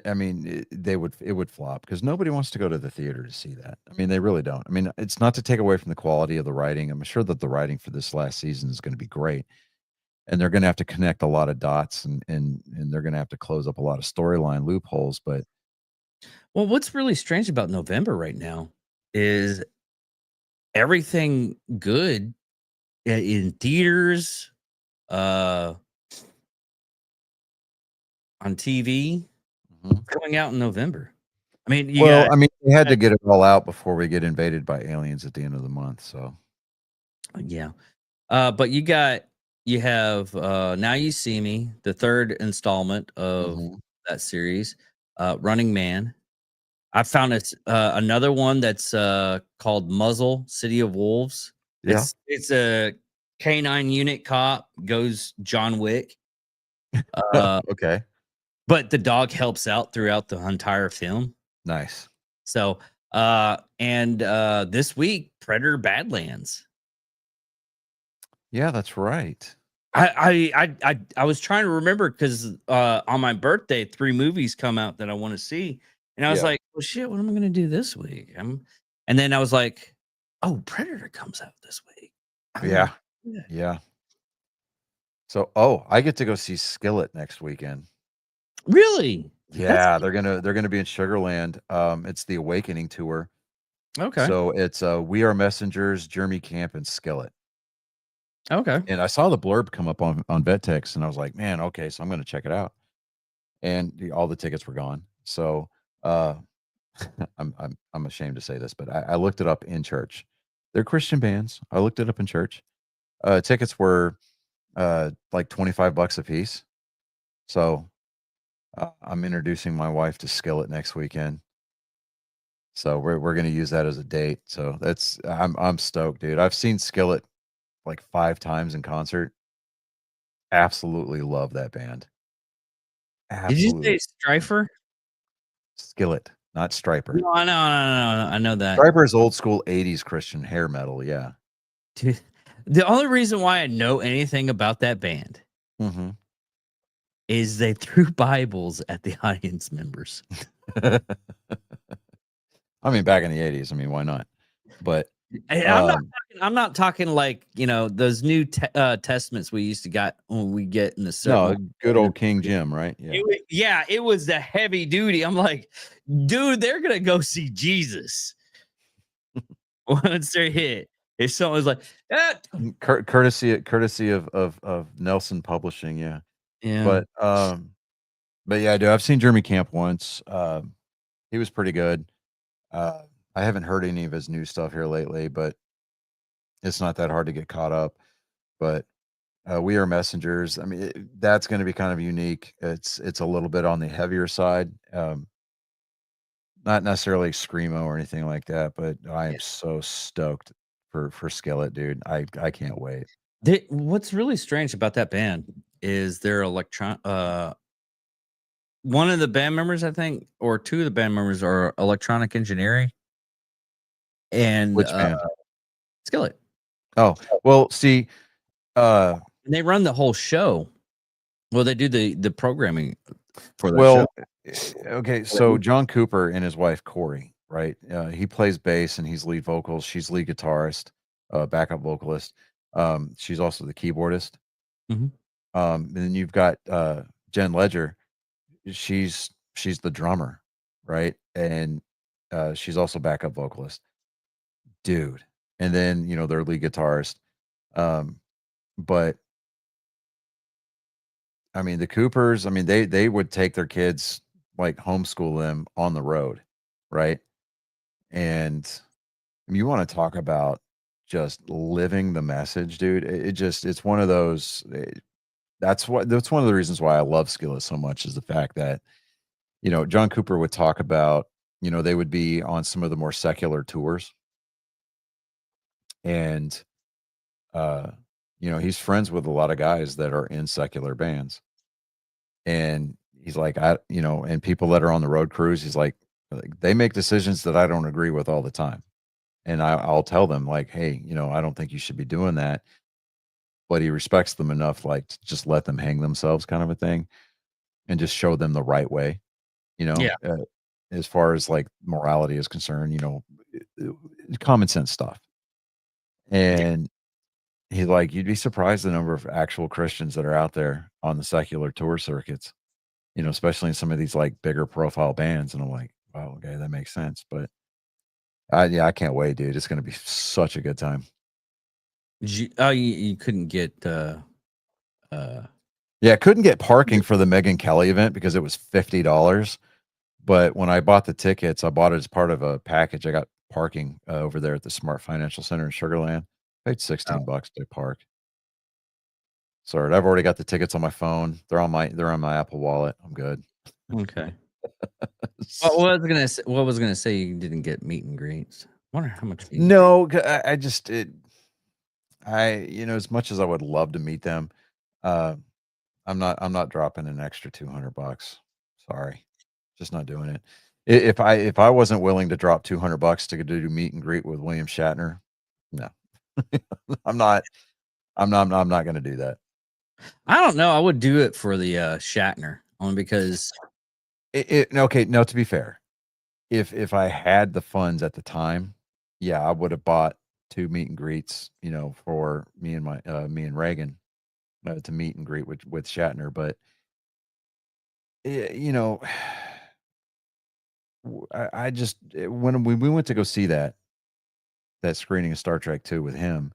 I mean it would flop because nobody wants to go to the theater to see that. I mean they really don't. I mean it's not to take away from the quality of the writing. I'm sure that the writing for this last season is going to be great, and they're going to have to connect a lot of dots and they're going to have to close up a lot of storyline loopholes. But Well, what's really strange about November right now is everything good in theaters, uh, on TV Mhm. coming out in November. I mean, you Well, got I mean they had to get it all out before we get invaded by aliens at the end of the month. So yeah. But you have Now You See Me, the third installment of Mhm. that series, Running Man. I found another one that's called Muzzle, City of Wolves. Yeah. It's a canine unit cop goes John Wick. Uh, Okay. but the dog helps out throughout the entire film. Nice. So and this week, Predator Badlands. Yeah, that's right. I was trying to remember because on my birthday, 3 movies come out that I want to see, and I was Yeah. like, "Well, shit, what am I going to do this week?" And then I was like, "Oh, Predator comes out this week." I'm gonna Yeah. do that. Yeah. So, I get to go see Skillet next weekend. Really? That's Yeah, they're gonna be in Sugarland. It's the Awakening tour. okay. So it's We Are Messengers, Jeremy Camp, and Skillet. Okay. And I saw the blurb come up on VetTex, and I was like, man, okay, so I'm gonna check it out. And all the tickets were gone. So I'm ashamed to say this, but I looked it up in church. They're Christian bands. I looked it up in church. Tickets were like $25 a piece. So I'm introducing my wife to Skillet next weekend. So we're gonna use that as a date. So I'm stoked, dude. I've seen Skillet like 5 times in concert. Absolutely love that band. Did you say Absolutely. Strifer? Skillet, not Striper. No, I know that. Striper is old school 80s Christian hair metal, yeah. Dude, the only reason why I know anything about that band hmm is they threw Bibles at the audience members. I mean, back in the 80s, I mean, why not? But And I'm not talking like, you know, those new testaments we used to got when we get in the no, circle. good old King Jim, right? Yeah. It was the heavy duty. I'm like, dude, they're gonna go see Jesus once they're hit. If someone's like, ah, Courtesy of Nelson Publishing, yeah. yeah, But yeah, dude, I've seen Jeremy Camp once. He was pretty good. I haven't heard any of his new stuff here lately, but it's not that hard to get caught up. But We Are Messengers. I mean, that's going to be kind of unique. It's a little bit on the heavier side. Not necessarily screamo or anything like that, but I am so stoked for Skillet, dude. I can't wait. What's really strange about that band is their one of the band members, I think, or two of the band members are electronic engineering and Which band? Skillet. Oh, well, see, And they run the whole show. Well, they do the programming for that well, show. okay, so John Cooper and his wife Corey, right? He plays bass and he's lead vocals. She's lead guitarist, backup vocalist. She's also the keyboardist. Mhm. And then you've got Jen Ledger. She's the drummer, right? And she's also backup vocalist, dude. And then their lead guitarist. But I mean, the Coopers, I mean, they would take their kids, like, homeschool them on the road, right? And you wanna talk about just living the message, dude. It's one of those, that's one of the reasons why I love Skillet so much is the fact that, John Cooper would talk about, they would be on some of the more secular tours, and, uh, he's friends with a lot of guys that are in secular bands. And he's like, and people that are on the road crews, he's like, they make decisions that I don't agree with all the time. And I'll tell them, like, hey, I don't think you should be doing that. But he respects them enough, like, to just let them hang themselves, kind of a thing, and just show them the right way, Yeah. as far as like morality is concerned, common sense stuff. And he's like, you'd be surprised the number of actual Christians that are out there on the secular tour circuits, especially in some of these like bigger profile bands. And I'm like, wow, okay, that makes sense. But I can't wait, dude. It's gonna be such a good time. You couldn't get Yeah, I couldn't get parking for the Megan Kelly event because it was $50. But when I bought the tickets, I bought it as part of a package. I got parking over there at the Smart Financial Center in Sugarland. Paid $16 to park. Sorry, I've already got the tickets on my phone. They're on my Apple Wallet. I'm good. okay. What was gonna say you didn't get meet and greets. Wonder how much No, I just as much as I would love to meet them, uh, I'm not dropping an extra $200. Sorry, just not doing it. If I wasn't willing to drop $200 to do meet and greet with William Shatner, no, I'm not. I'm not going to do that. I don't know. I would do it for the Shatner only because Okay, no, to be fair, if I had the funds at the time, yeah, I would have bought 2 meet and greets, for me and Reagan, to meet and greet with Shatner. But eh, you know, I just when we went to go see that screening of Star Trek 2 with him,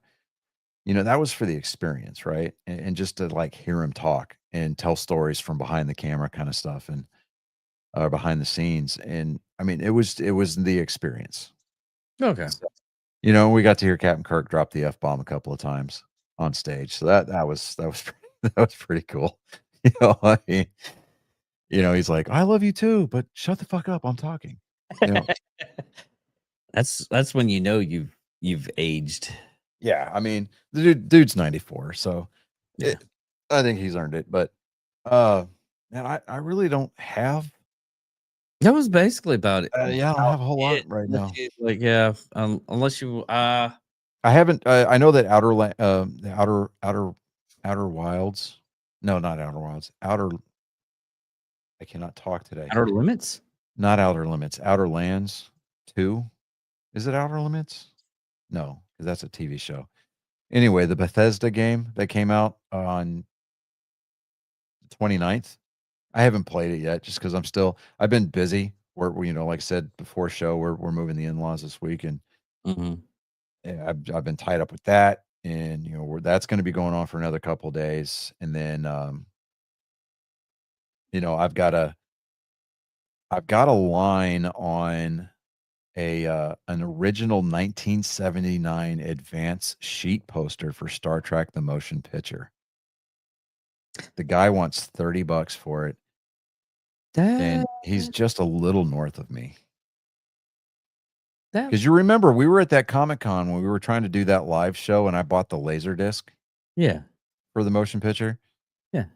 that was for the experience, right? And just to like hear him talk and tell stories from behind the camera kind of stuff and behind the scenes. And I mean, it was the experience. okay. We got to hear Captain Kirk drop the F bomb a couple of times on stage. So that was that was pretty cool. You know, I mean, he's like, I love you too, but shut the fuck up. I'm talking. You know, That's when you know you've aged. yeah. I mean, the dude's 94, so Yeah. I think he's earned it. But man, I really don't have. That was basically about it. Yeah, I don't have a whole lot It, right now. like yeah, unless you I haven't. I know that the outer wilds. No, not outer wilds. Outer. I cannot talk today. Outer Limits. Not Outer Limits. Outer Lands 2. Is it Outer Limits? No, because that's a TV show. Anyway, the Bethesda game that came out on the 29th. I haven't played it yet just because I've been busy. Like I said before show, we're moving the in-laws this week, and Mm-hmm. I've been tied up with that, and that's going to be going on for another couple of days, and then I've got a line on an original 1979 advance sheet poster for Star Trek the Motion Picture. The guy wants $30 for it, and he's just a little north of me. Because you remember we were at that Comic-Con when we were trying to do that live show, and I bought the laser disc Yeah. for the motion picture. Yeah.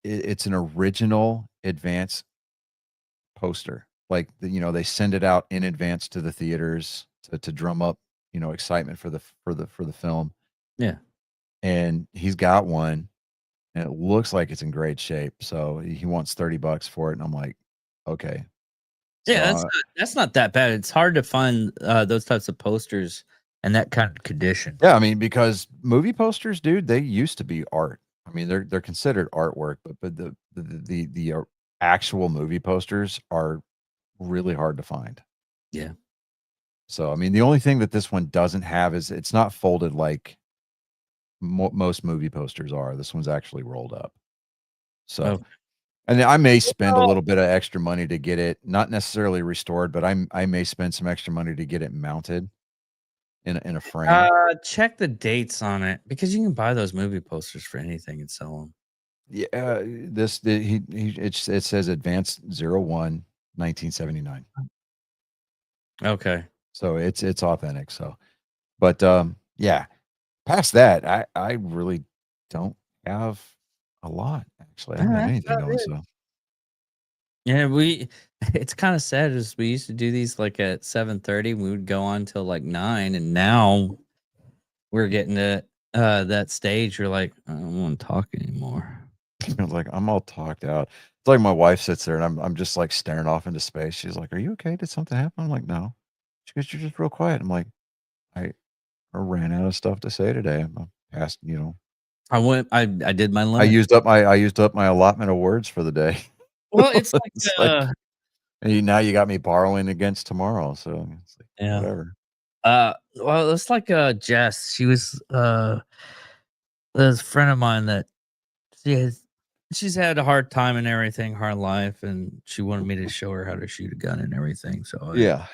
It's an original advance poster. Like they send it out in advance to the theaters to drum up excitement for the film. Yeah. And he's got one, and it looks like it's in great shape. So he wants $30 for it, and I'm like, okay. Yeah, So, that's not that bad. It's hard to find those types of posters in that kind of condition. yeah, I mean, because movie posters, dude, they used to be art. I mean, they're considered artwork, but the actual movie posters are really hard to find. Yeah. So, I mean, the only thing that this one doesn't have is it's not folded like most movie posters are. This one's actually rolled up. So, Okay. and I may spend a little bit of extra money to get it, not necessarily restored, but I may spend some extra money to get it mounted in a frame. Check the dates on it because you can buy those movie posters for anything and sell them. Yeah, it says advanced 01 1979. Okay. So it's authentic. So, but yeah, past that, I really don't have a lot. Actually, I don't have anything going. So Yeah, it's kind of sad as we used to do these like at 7:30. We would go on till like 9, and now we're getting to that stage. You're like, I don't want to talk anymore. like I'm all talked out. It's like my wife sits there and I'm just like staring off into space. She's like, "Are you okay? Did something happen?" I'm like, "No." She goes, "You're just real quiet." I'm like, I ran out of stuff to say today. I'm past, I did my I limit. used up my allotment of words for the day. Well, it's It's now you got me borrowing against tomorrow. So it's like, yeah. whatever. Well, it's like Jess. She was there's a friend of mine that she's had a hard time and everything, hard life, and she wanted me to show her how to shoot a gun and everything. So Yeah.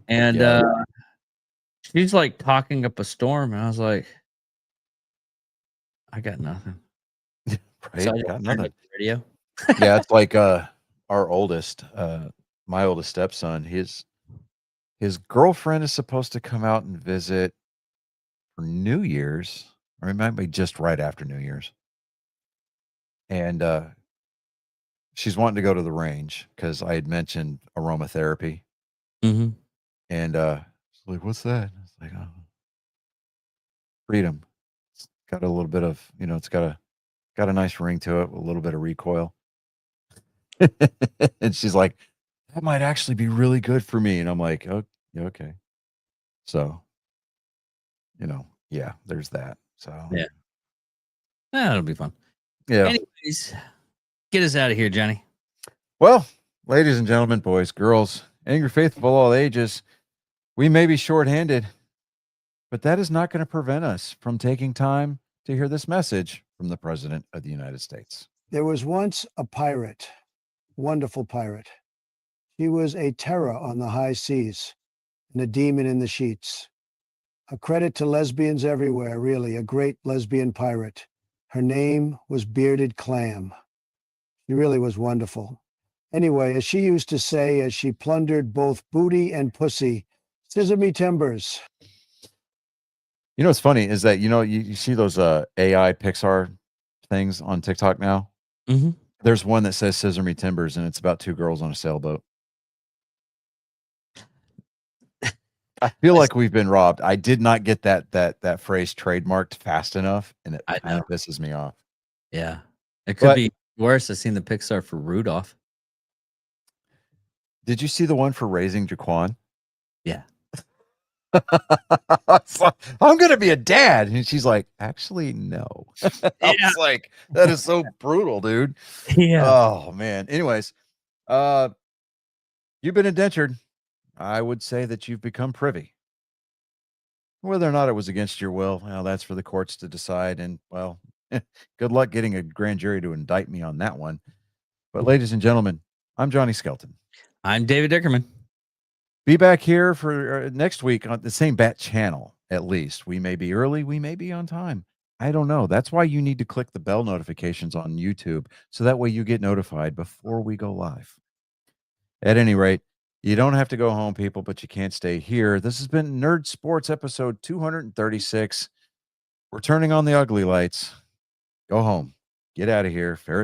and Yeah. she's like talking up a storm, and I was like, I got nothing. Right. So I Got turned nothing. up the radio. Yeah, it's like our oldest, my oldest stepson, his girlfriend is supposed to come out and visit for New Year's, or it might be just right after New Year's. And she's wanting to go to the range because I had mentioned aromatherapy. Mm-hmm. And she's like, "What's that?" I was like, "Oh, freedom." It's got a little bit of, it's got a nice ring to it, with a little bit of recoil. And she's like, "That might actually be really good for me." And I'm like, "Oh, yeah, okay." So, yeah, there's that. So, Yeah. That'll be fun. yeah. Anyways, get us out of here, Johnny. Well, ladies and gentlemen, boys, girls, angry faithful of all ages, we may be shorthanded, but that is not going to prevent us from taking time to hear this message from the President of the United States. There was once a pirate, wonderful pirate. She was a terror on the high seas and a demon in the sheets. A credit to lesbians everywhere, really, a great lesbian pirate. Her name was Bearded Clam. She really was wonderful. Anyway, as she used to say, as she plundered both booty and pussy, scissor me timbers. You know what's funny is that you see those AI Pixar things on TikTok now. Mhm. There's one that says "Scissor me timbers," and it's about two girls on a sailboat. I feel like we've been robbed. I did not get that phrase trademarked fast enough, and it I kind know. of pisses me off. Yeah. It could But be worse. I've seen the Pixar for Rudolph. did you see the one for Raising Jaquan? Yeah. It's like, I'm gonna be a dad, and she's like, actually, no. I Yeah. was like, that is so brutal, dude. Yeah. Oh man. Anyways, you've been indentured. I would say that you've become privy. Whether or not it was against your will, well, that's for the courts to decide. And well, good luck getting a grand jury to indict me on that one. But ladies and gentlemen, I'm Johnny Skelton. I'm David Dickerman. Be back here for next week on the same bat channel. At least we may be early, we may be on time. I don't know. That's why you need to click the bell notifications on YouTube so that way you get notified before we go live. At any rate, you don't have to go home, people, but you can't stay here. This has been Nerd Sports episode 236. We're turning on the ugly lights. Go home. Get out of here. Fair